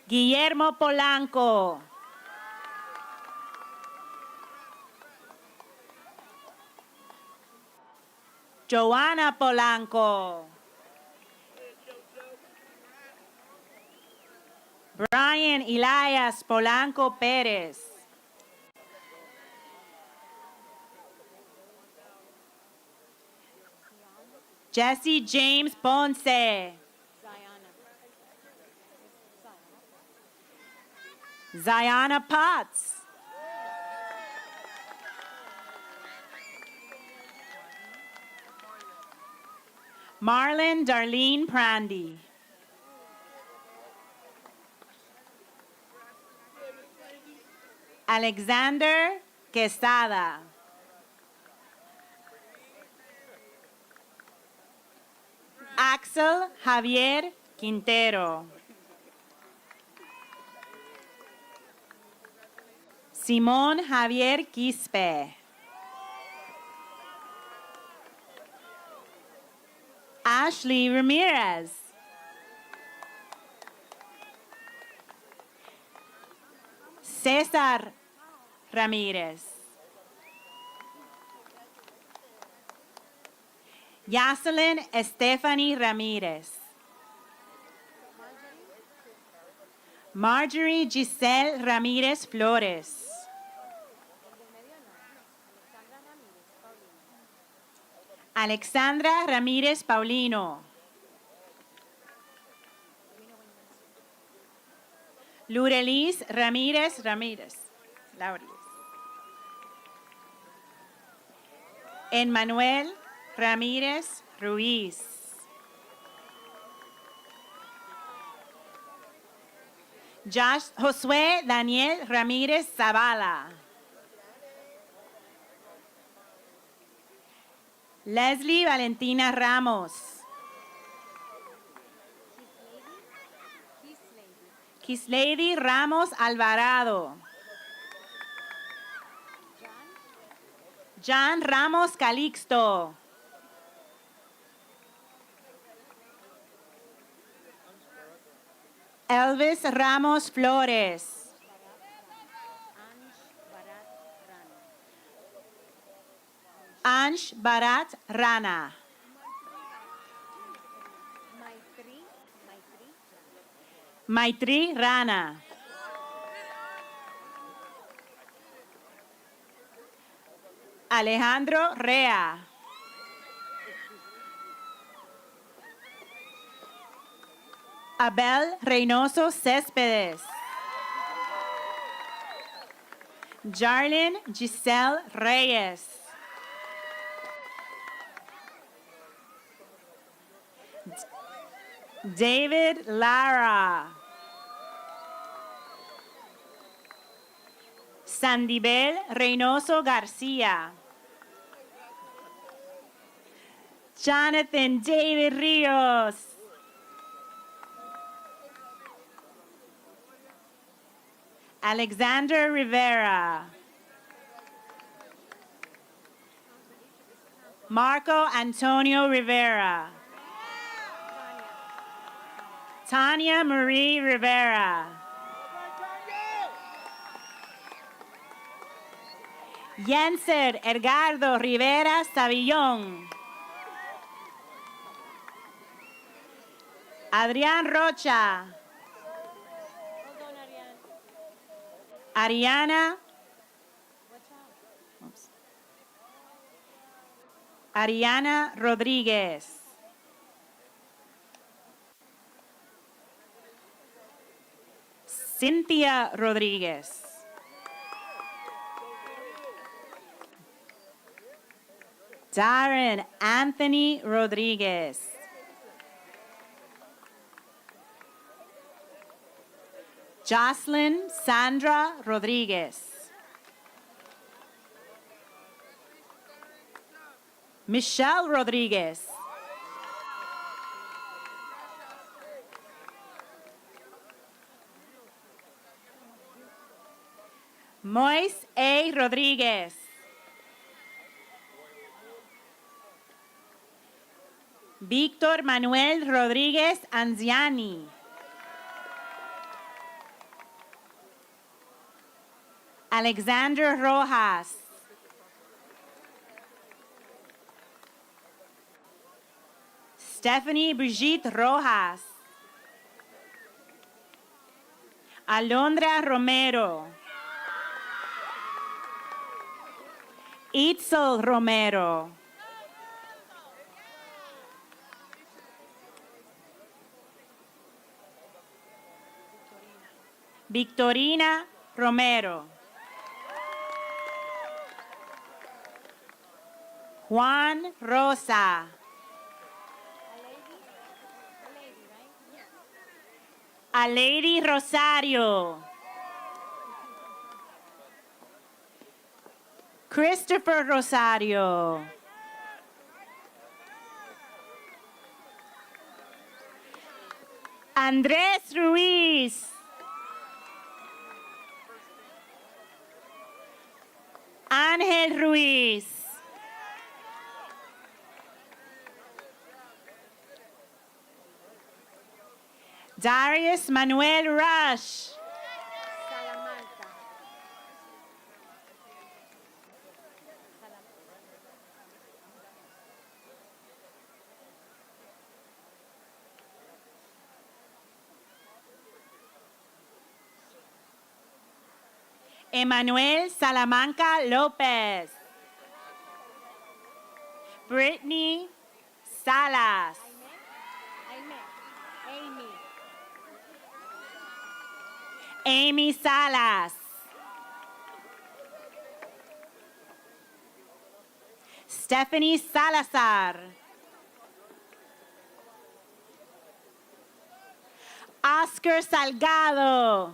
Guillermo Polanco. Joana Polanco. Brian Elias Polanco Pérez. Jesse James Ponce. Ziana Potts. Marlon Darlene Prandy. Alexander Quesada. Axel Javier Quintero. Simón Javier Quispe. Ashley Ramirez. César Ramírez. Yaselin Stephanie Ramírez. Marjorie Giselle Ramírez Flores. Alexandra Ramírez Paulino. Lurelis Ramírez Ramírez. Laurelis. Emmanuel Ramírez Ruiz. Josué Daniel Ramírez Zavala. Leslie Valentina Ramos. Kislady Ramos Alvarado. John Ramos Calixto. Elvis Ramos Flores. Ansh Barat Rana. Maitri Rana. Alejandro Rea. Abel Reynoso Céspedes. Jarlin Giselle Reyes. David Lara. Sandibel Reynoso Garcia. Jonathan David Rios. Alexander Rivera. Marco Antonio Rivera. Tanya Marie Rivera. Yenser Edgardo Rivera Savillón. Adrián Rocha. Ariana. Ariana Rodríguez. Cynthia Rodríguez. Darren Anthony Rodríguez. Jocelyn Sandra Rodríguez. Michelle Rodríguez. Mois A. Rodríguez. Víctor Manuel Rodríguez Anziani. Alexander Rojas. Stephanie Brigitte Rojas. Alondra Romero. Itzel Romero. Victorina Romero. Juan Rosa. A Lady Rosario. Christopher Rosario. Andrés Ruiz. Ángel Ruiz. Darius Manuel Rush. Emmanuel Salamanca López. Brittany Salas. Amy Salas. Stephanie Salazar. Oscar Salgado.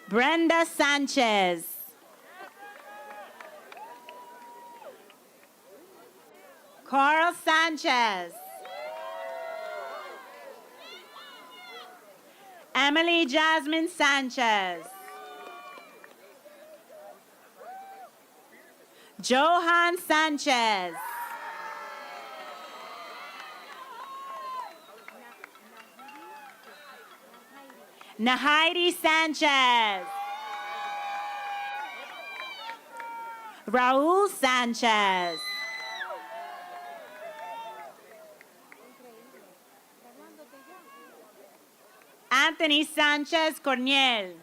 Brenda Sanchez. Carl Sanchez. Emily Jasmine Sanchez. Johan Sanchez. Nahairi Sanchez. Raul Sanchez. Anthony Sanchez Corniel.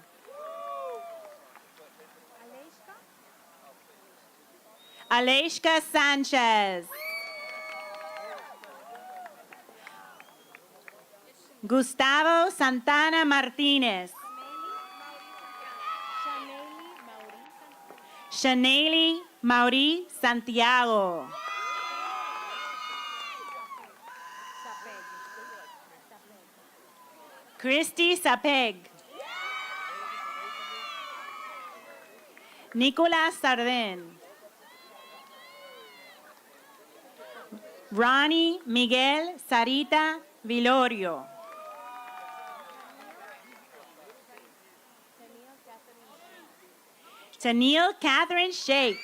Aleshka Sanchez. Gustavo Santana Martinez. Shaneli Mauri Santiago. Christy Sapeg. Nicolas Sarden. Ronnie Miguel Sarita Vilorio. Tennille Catherine Shake.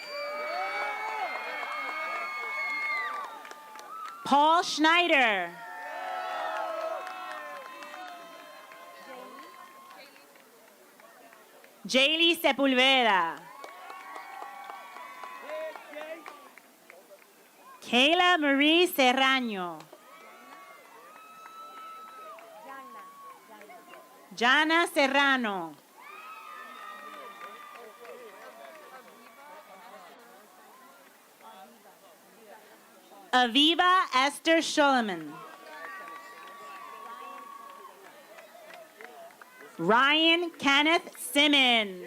Paul Schneider. Jaylee Sepulveda. Kayla Marie Serrano. Jana Serrano. Aviva Esther Schulman. Ryan Kenneth Simmons.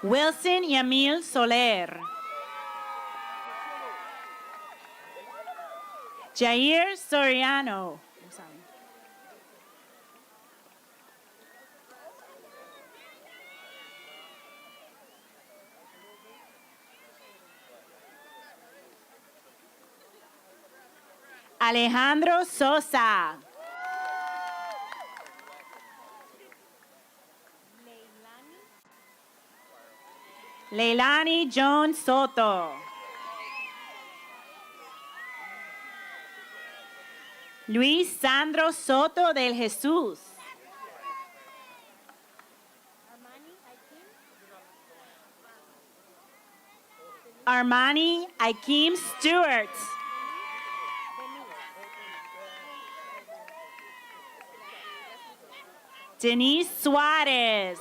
Wilson Yamil Soler. Jair Soriano. I'm sorry. Alejandro Sosa. Leilani Jones Soto. Luis Sandro Soto del Jesús. Armani Akeem Stewart. Denise Suarez.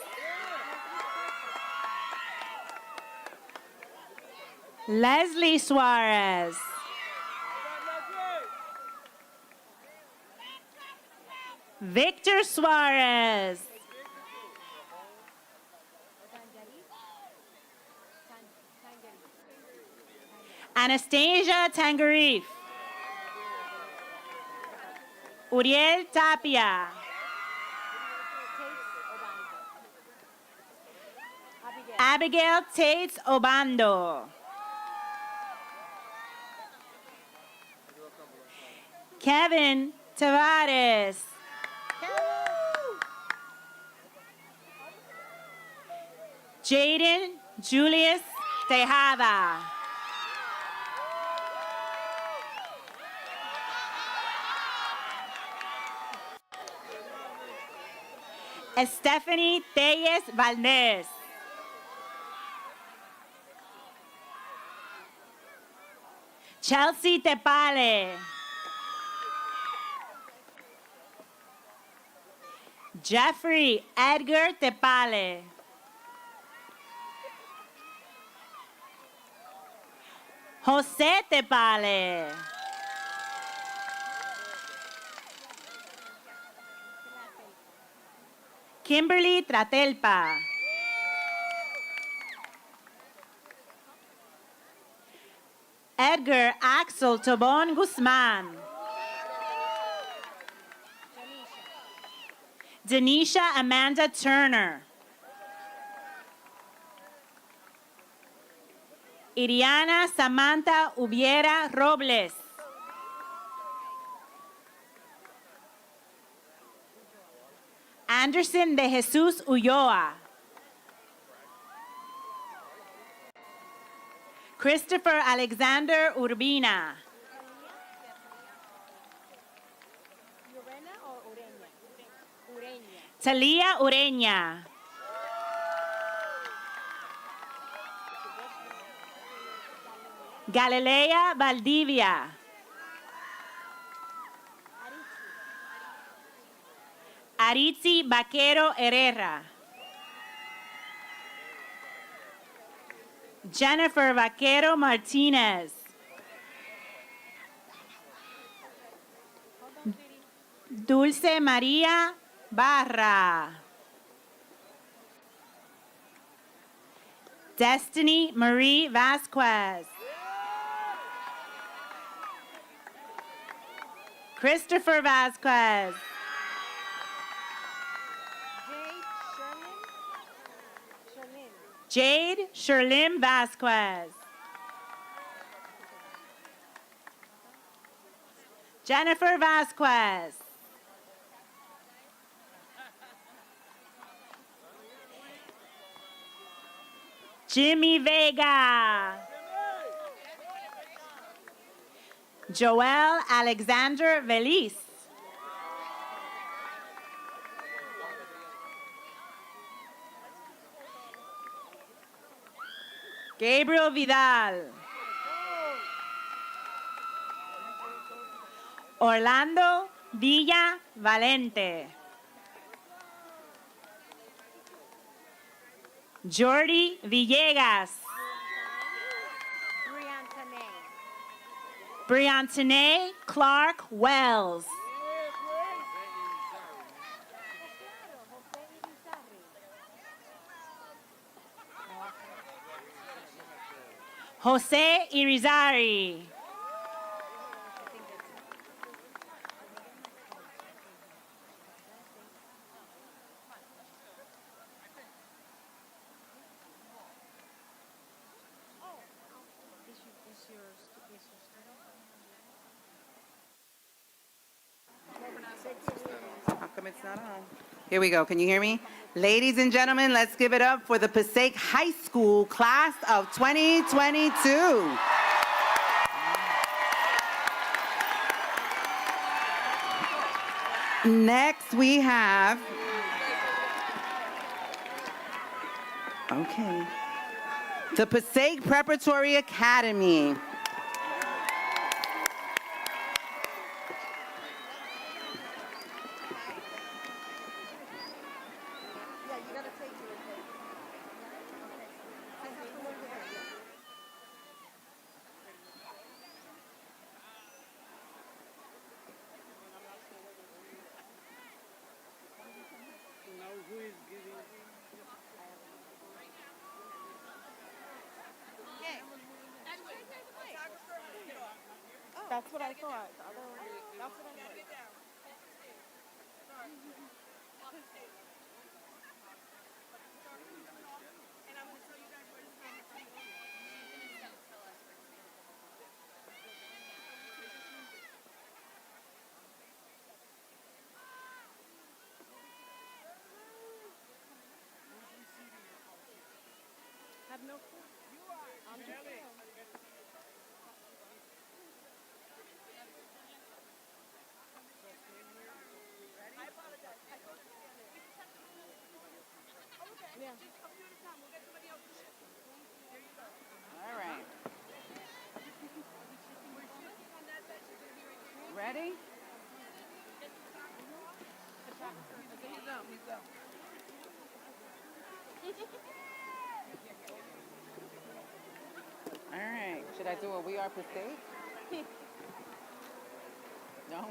Leslie Suarez. Victor Suarez. Anastasia Tangarif. Uriel Tapia. Abigail Tates Obando. Kevin Tavares. Jaden Julius Tejada. Stephanie Telles Valdez. Chelsea Tepale. Jeffrey Edgar Tepale. Jose Tepale. Kimberly Tratelpa. Edgar Axel Tobon Guzman. Denisha Amanda Turner. Iriana Samantha Ubiera Robles. Anderson de Jesus Ulloa. Christopher Alexander Urbina. Talia Ureña. Galilea Valdivia. Aritzi Vaquero Herrera. Jennifer Vaquero Martinez. Dulce María Barra. Destiny Marie Vasquez. Christopher Vasquez. Jade Sherlim Vasquez. Jennifer Vasquez. Jimmy Vega. Joel Alexander Velis. Gabriel Vidal. Orlando Villa Valente. Jordi Villegas. Briantane Clark Wells. Jose Irizarry. How come it's not on? Here we go. Can you hear me? Ladies and gentlemen, let's give it up for the Passaic High School class of 2022. Next, we have, the Passaic Preparatory Academy. That's what I thought. That's what I thought. Have no clue. I'm just All right. Ready? All right. Should I do a We Are Passaic? No?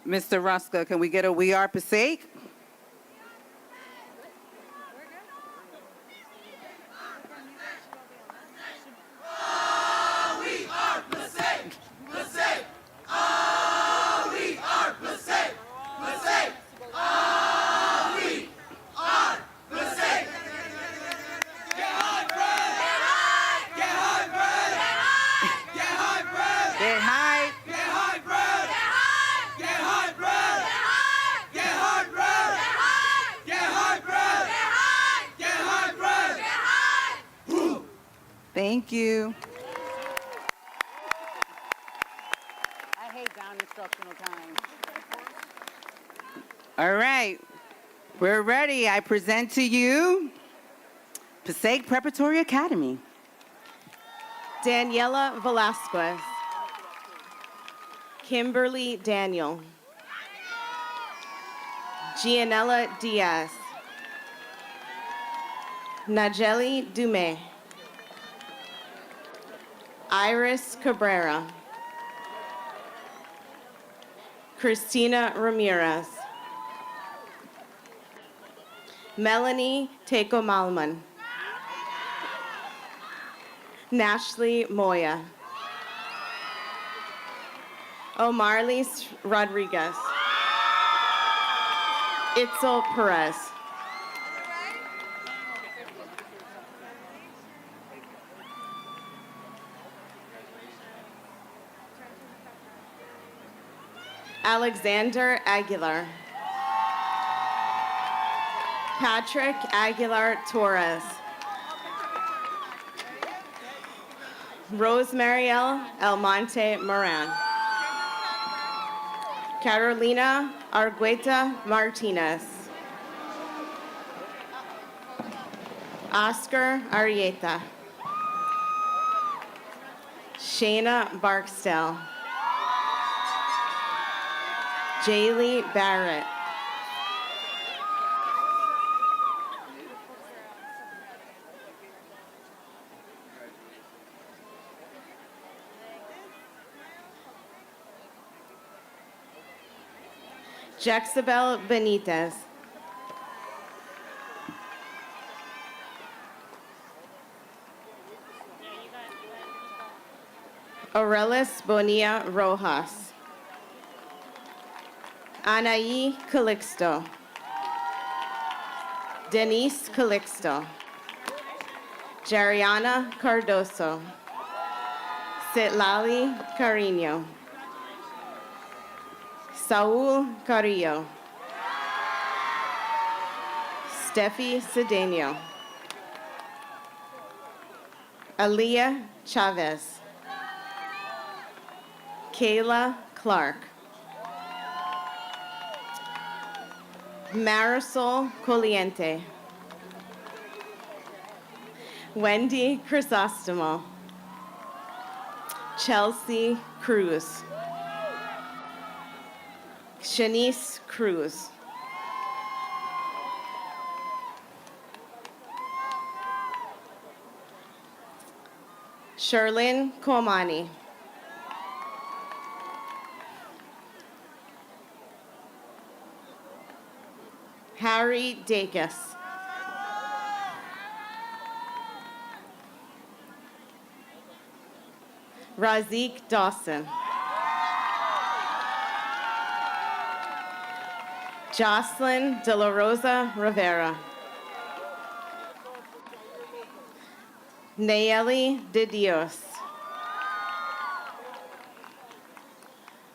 Mr. Ruska, can we get a We Are Passaic? Get high. Thank you. I hate down instructional time. All right, we're ready. I present to you Passaic Preparatory Academy. Daniela Velasquez. Kimberly Daniel. Gianella Diaz. Najeli Dume. Iris Cabrera. Christina Ramirez. Melanie Teco Malman. Nashley Moya. Omarlis Rodriguez. Itzel Perez. Alexander Aguilar. Patrick Aguilar Torres. Rosemariel Almonte Moran. Carolina Argueta Martinez. Oscar Arieta. Shayna Barksdale. Jaylee Barrett. Jaxabel Benitez. Aurelis Bonilla Rojas. Anaí Calixto. Denise Calixto. Jariana Cardoso. Citlali Carino. Saul Carrillo. Steffi Cedeno. Aaliyah Chavez. Kayla Clark. Marisol Coliente. Wendy Crisostomo. Chelsea Cruz. Shanice Cruz. Sherlyn Komani. Harry Dacus. Razik Dawson. Jocelyn De La Rosa Rivera. Nayeli De Dios.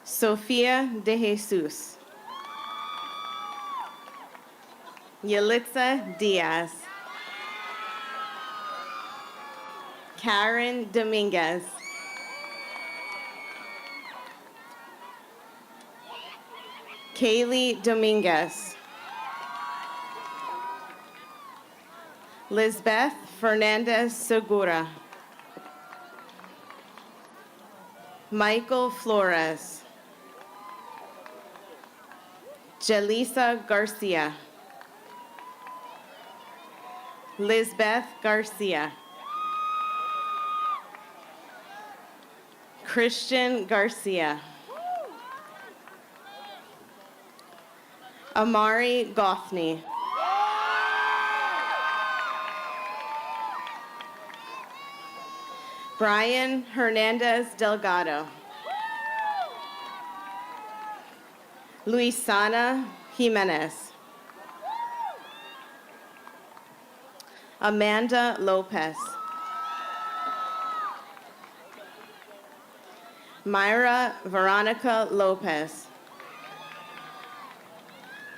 Sofia De Jesus. Yelitza Diaz. Karen Dominguez. Kaylee Dominguez. Lisbeth Fernandez Segura. Michael Flores. Jelisa Garcia. Lisbeth Garcia. Christian Garcia. Amari Gothney. Brian Hernandez Delgado. Luisana Jimenez. Amanda Lopez. Myra Veronica Lopez.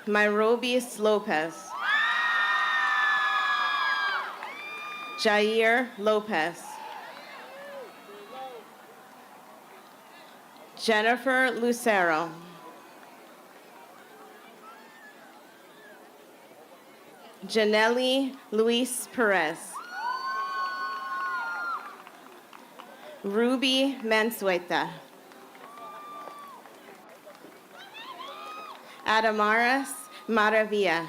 Myrobis Lopez. Jair Lopez. Jennifer Lucero. Janelli Luis Perez. Ruby Mansueta. Adamaris Maravilla.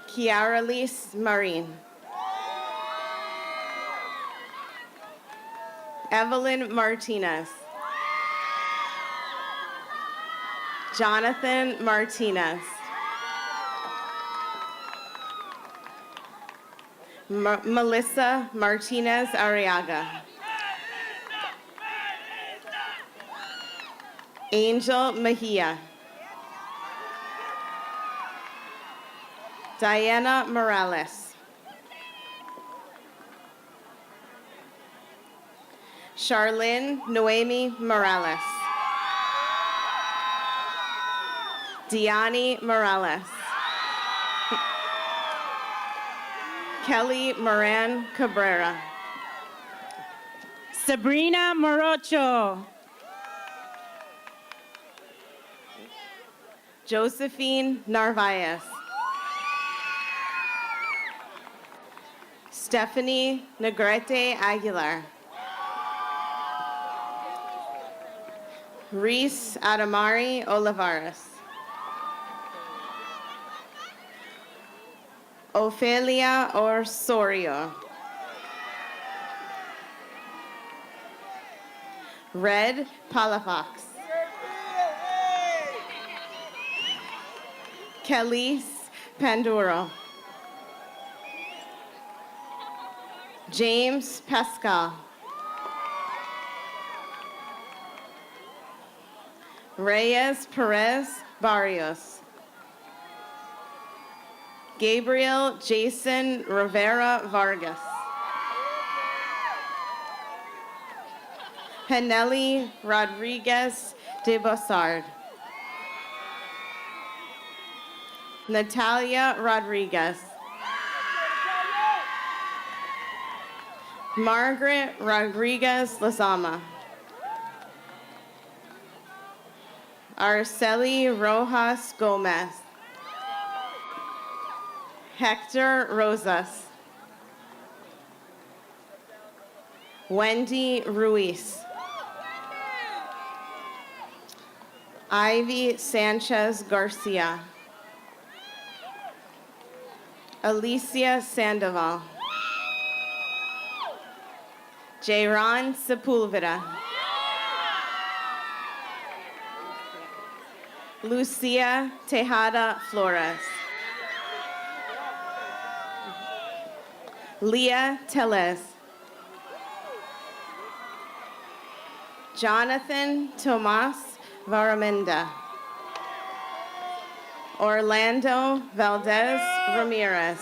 Kiaralis Marin. Evelyn Martinez. Jonathan Martinez. Melissa Martinez Arriaga. Angel Mejia. Diana Morales. Charlene Noemi Morales. Diani Morales. Kelly Moran Cabrera. Sabrina Morocho. Josephine Narvaez. Stephanie Negrete Aguilar. Reese Adamari Olivares. Ophelia Osorio. Red Palafox. Kelly's Panduro. James Pascal. Reyes Perez Barrios. Gabriel Jason Rivera Vargas. Penelli Rodriguez de Bossard. Natalia Rodriguez. Margaret Rodriguez Lazama. Araceli Rojas Gomez. Hector Rosas. Wendy Ruiz. Ivy Sanchez Garcia. Alicia Sandoval. Jayron Sepulveda. Lucia Tejada Flores. Leah Teles. Jonathan Tomas Varamenda. Orlando Valdez Ramirez.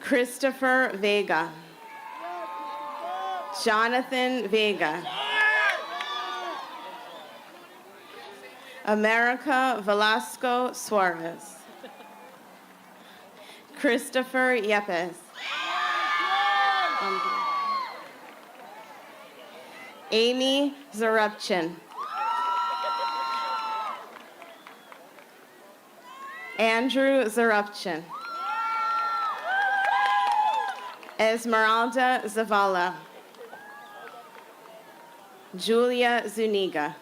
Christopher Vega. Jonathan Vega. America Velasco Suarez. Christopher Yepes. Amy Zarubchin. Andrew Zarubchin. Esmeralda Zavala. Julia Zuniga.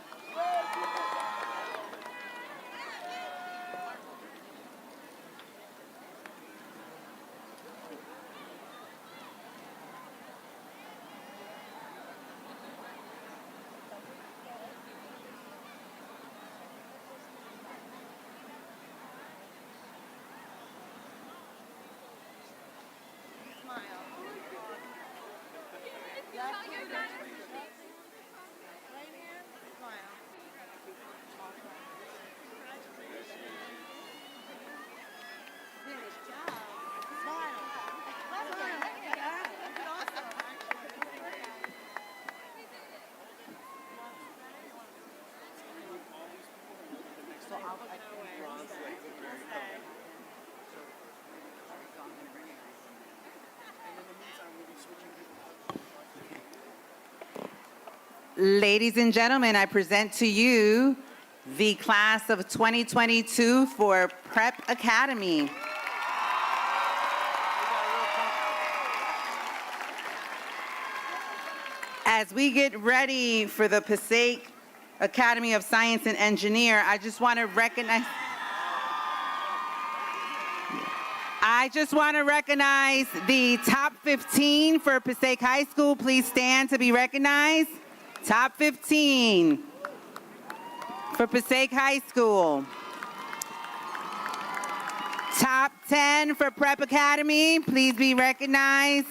Ladies and gentlemen, I present to you the class of 2022 for Prep Academy. As we get ready for the Passaic Academy of Science and Engineer, I just want to recognize the top 15 for Passaic High School. Please stand to be recognized. Top 15 for Passaic High School. Top 10 for Prep Academy. Please be recognized.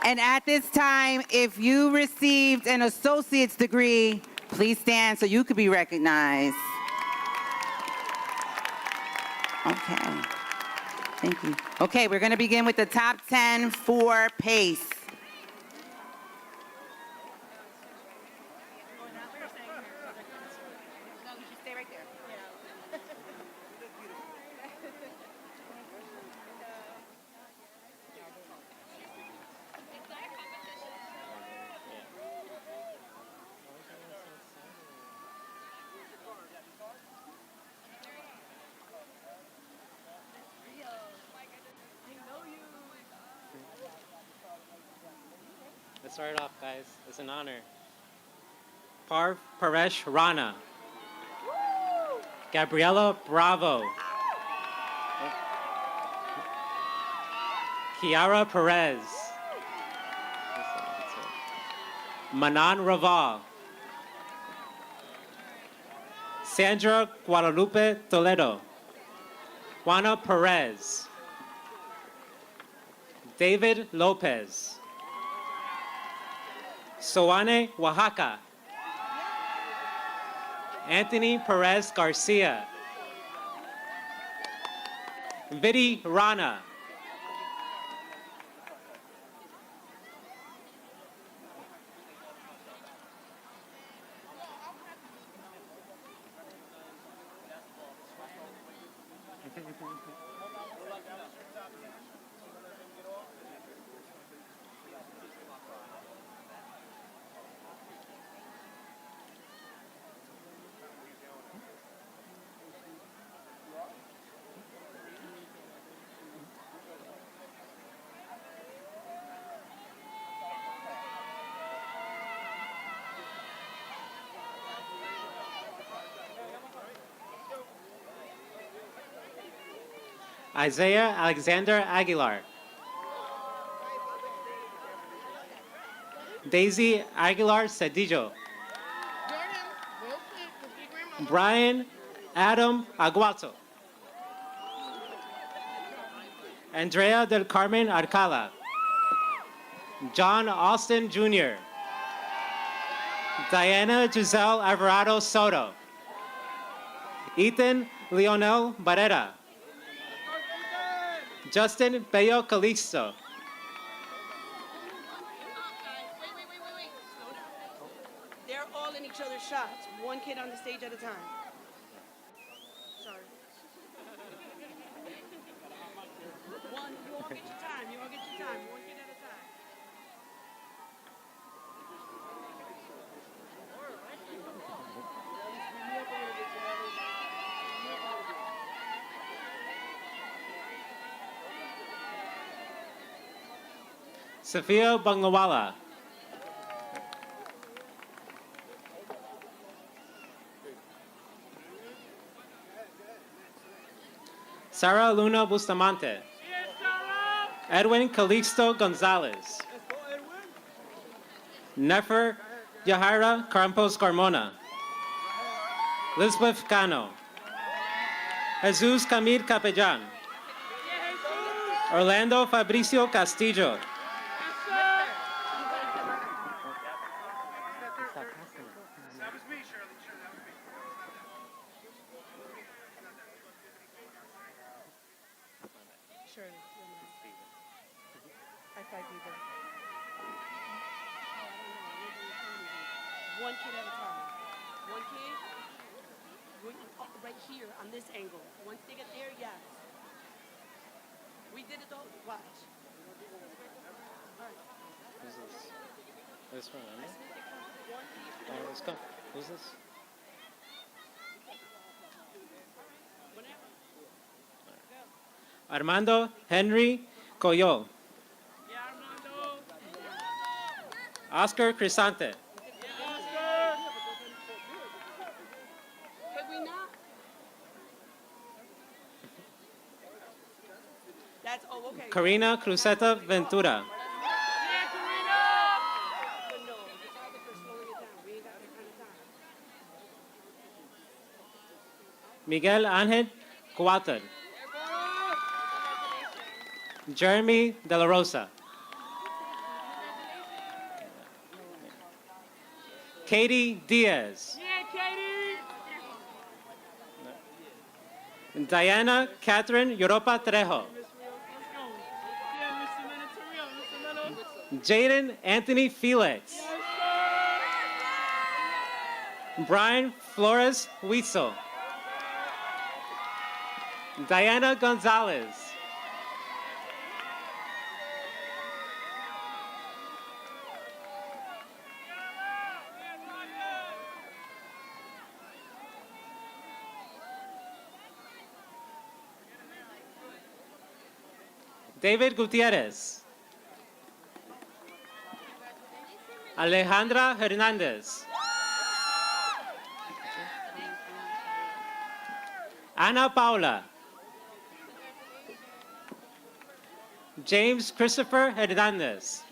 And at this time, if you received an associate's degree, please stand so you could be recognized. Okay. Thank you. Okay, we're going to begin with the top 10 for PACE. Let's start it off, guys. It's an honor. Parv Paresh Rana. Gabriela Bravo. Kiara Perez. Manan Raval. Sandra Guadalupe Toledo. Juana Perez. David Lopez. Soane Oaxaca. Anthony Perez Garcia. Vidi Rana. Isaiah Alexander Aguilar. Daisy Aguilar Cedillo. Brian Adam Aguato. Andrea del Carmen Arcala. John Austin Jr. Diana Giselle Alvarado Soto. Ethan Leonel Barrera. Justin Bello Calixto. They're all in each other's shots. One kid on the stage at a time. Sorry. You all get your time. You all get your time. One kid at a time. Sophia Bangawala. Sarah Luna Bustamante. Edwin Calixto Gonzalez. Nefer Yahira Campos Carmona. Lisbeth Cano. Jesus Camil Capellan. Orlando Fabricio Castillo. One kid at a time. One kid, right here on this angle. Once they get there, yes. We did it though. Watch. All right. This one, right? Let's go. Who's this? Armando Henry Coyol. Oscar Crisante. That's, oh, okay. Karina Cruzeta Ventura. Miguel Ángel Cuauhtémoc. Jeremy De La Rosa. Katie Diaz. Diana Catherine Europa Trejo. Jaden Anthony Felix. Brian Flores Huizo. Diana Gonzalez. David Gutierrez. Alejandra Hernandez. Ana Paula. James Christopher Hernandez.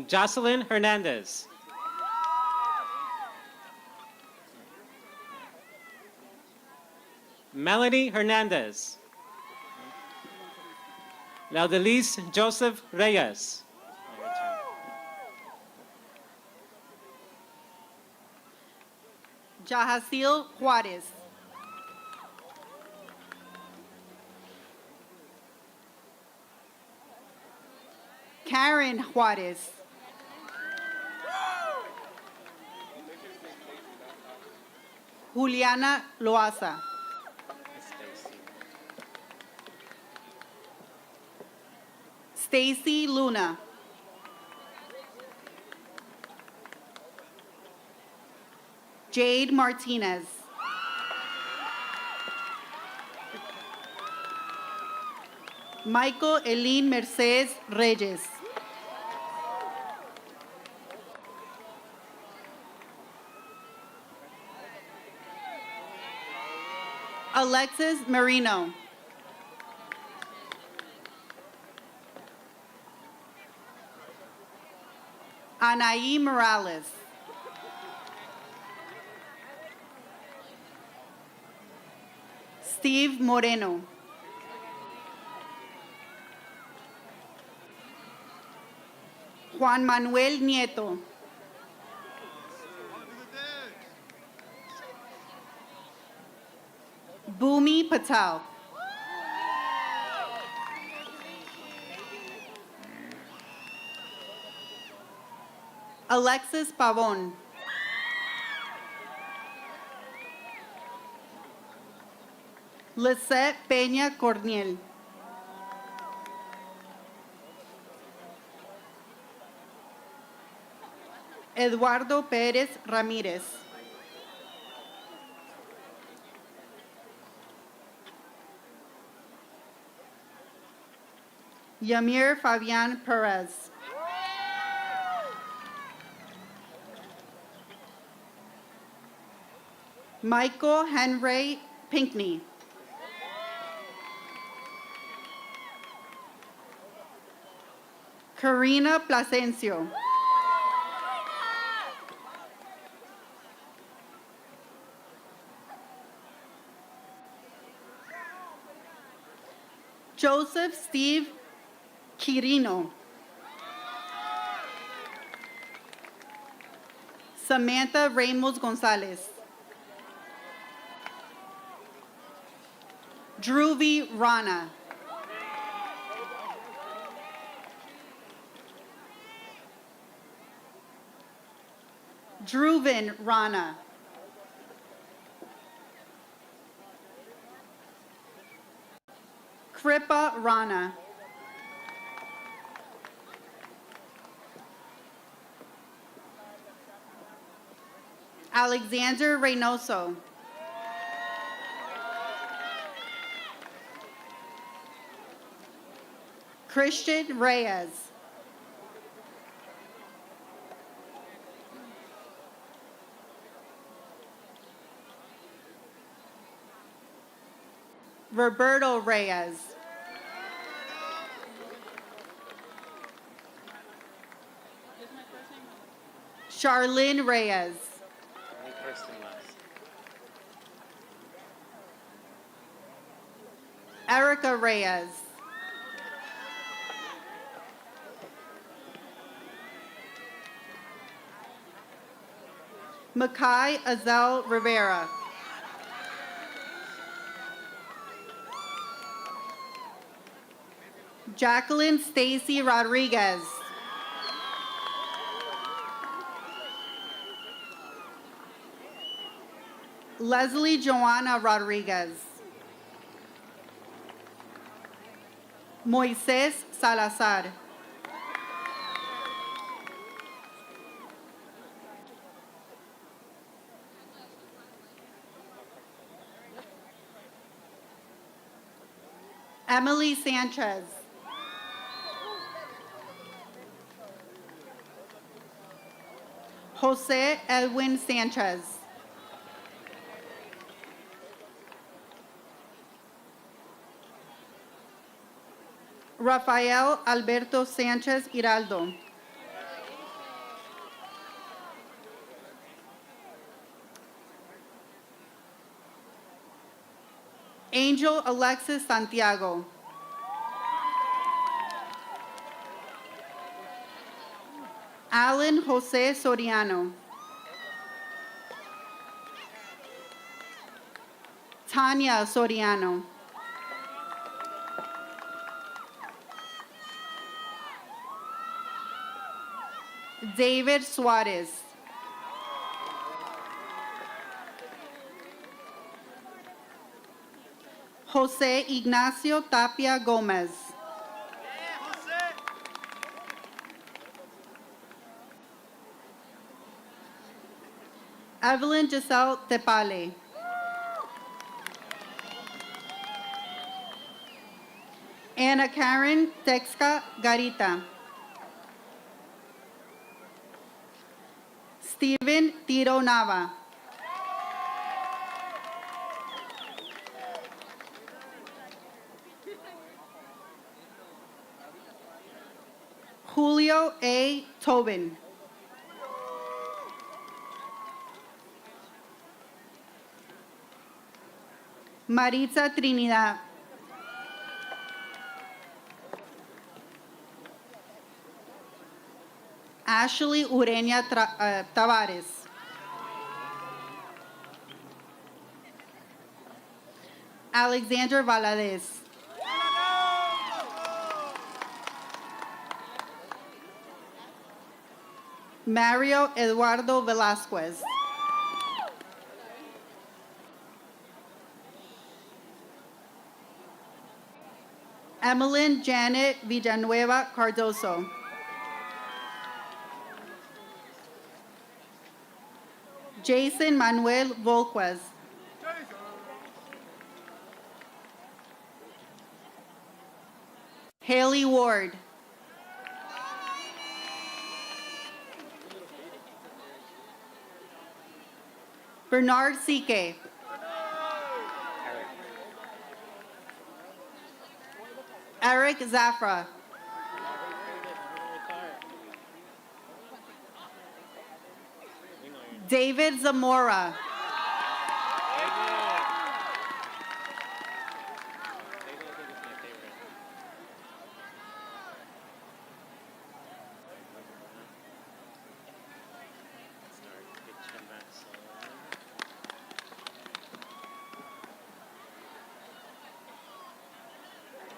Jocelyn Hernandez. Melanie Hernandez. Laudelice Joseph Reyes. Jahasil Juarez. Karen Juarez. Juliana Loaza. Stacy Luna. Jade Martinez. Michael Eileen Mercedes Reyes. Alexis Marino. Anaí Morales. Steve Moreno. Juan Manuel Nieto. Bhumi Patel. Alexis Pavon. Lisette Peña Corniel. Eduardo Pérez Ramírez. Yamir Fabian Perez. Michael Henry Pinkney. Karina Plasencio. Joseph Steve Quirino. Samantha Ramos Gonzalez. Dhruvi Rana. Dhruvin Rana. Kripa Rana. Alexander Reynoso. Christian Reyes. Roberto Reyes. Charlene Reyes. Erica Reyes. Makai Azel Rivera. Jacqueline Stacy Rodriguez. Leslie Joanna Rodriguez. Moises Salazar. Emily Sanchez. Jose Edwin Sanchez. Rafael Alberto Sanchez Hiraldo. Angel Alexis Santiago. Alan Jose Soriano. Tanya Soriano. David Suarez. Jose Ignacio Tapia Gomez. Evelyn Giselle Tepale. Ana Karen Texca Garita. Steven Tiro Nava. Julio A. Tobin. Maritza Trinidad. Ashley Ureña Tavares. Alexander Valadez. Mario Eduardo Velasquez. Emmeline Janet Villanueva Cardoso. Jason Manuel Volquez. Haley Ward. Bernard Sique. Eric Zafra. David Zamora.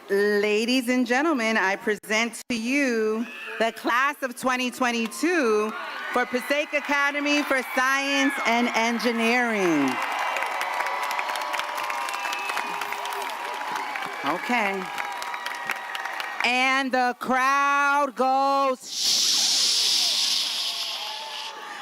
Ladies and gentlemen, I present to you the class of 2022 for Passaic Academy for Science and Engineering. Okay. And the crowd goes, shh.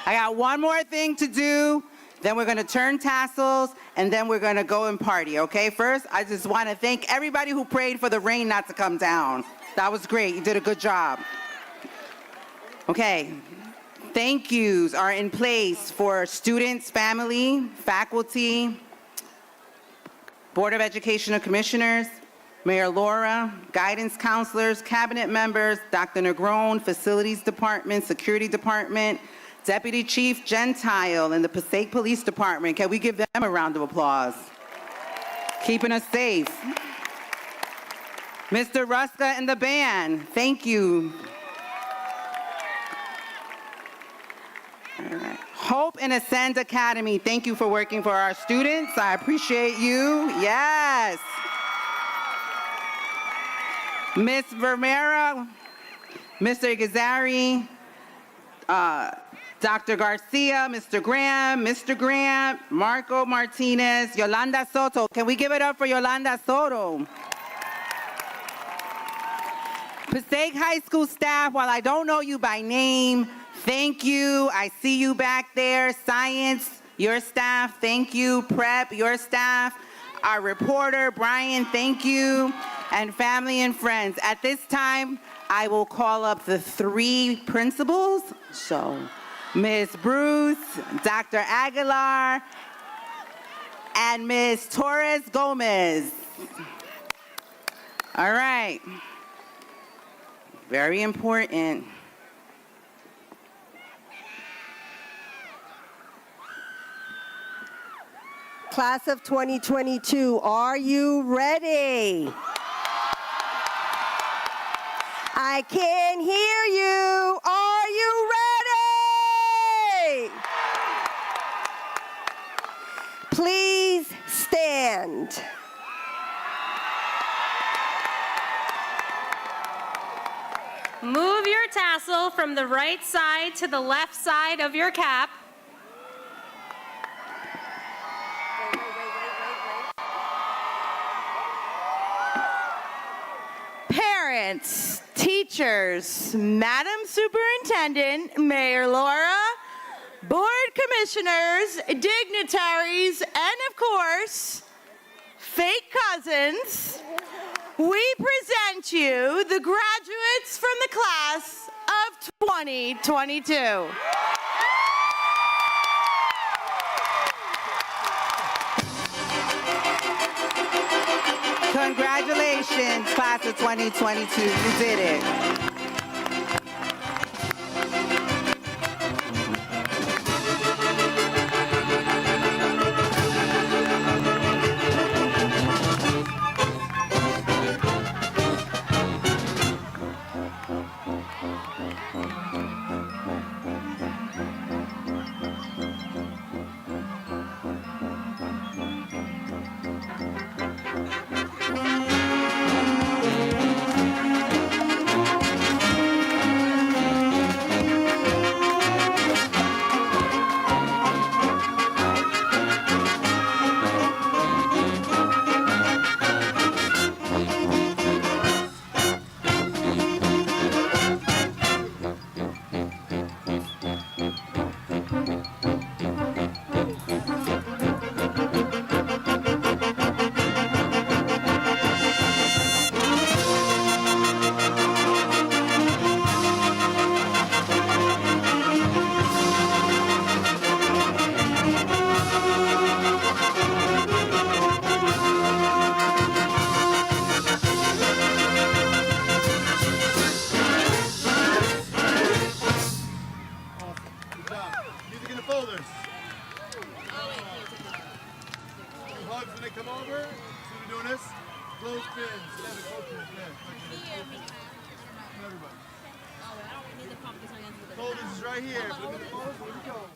I got one more thing to do. Then we're going to turn tassels, and then we're going to go and party, okay? First, I just want to thank everybody who prayed for the rain not to come down. That was great. You did a good job. Okay. Thank yous are in place for students, family, faculty, Board of Education Commissioners, Mayor Laura, guidance counselors, cabinet members, Dr. Negron, Facilities Department, Security Department, Deputy Chief Gentile, and the Passaic Police Department. Can we give them a round of applause? Keeping us safe. Mr. Ruska and the band, thank you. All right. Hope and Ascend Academy, thank you for working for our students. I appreciate you. Yes. Ms. Vermeera, Mr. Gazari, Dr. Garcia, Mr. Graham, Marco Martinez, Yolanda Soto. Can we give it up for Yolanda Soto? Passaic High School staff, while I don't know you by name, thank you. I see you back there. Science, your staff, thank you. Prep, your staff. Our reporter, Brian, thank you. And family and friends. At this time, I will call up the three principals. So, Ms. Bruce, Dr. Aguilar, and Ms. Torres Gomez. All right. Very important. Class of 2022, are you ready? I can't hear you. Are you ready? Please stand. Move your tassel from the right side to the left side of your cap. Parents, teachers, Madam Superintendent, Mayor Laura, board commissioners, dignitaries, and of course, fake cousins, we present you the graduates from the class of 2022. Congratulations, class of 2022. You did it. Folders is right here. Here we go.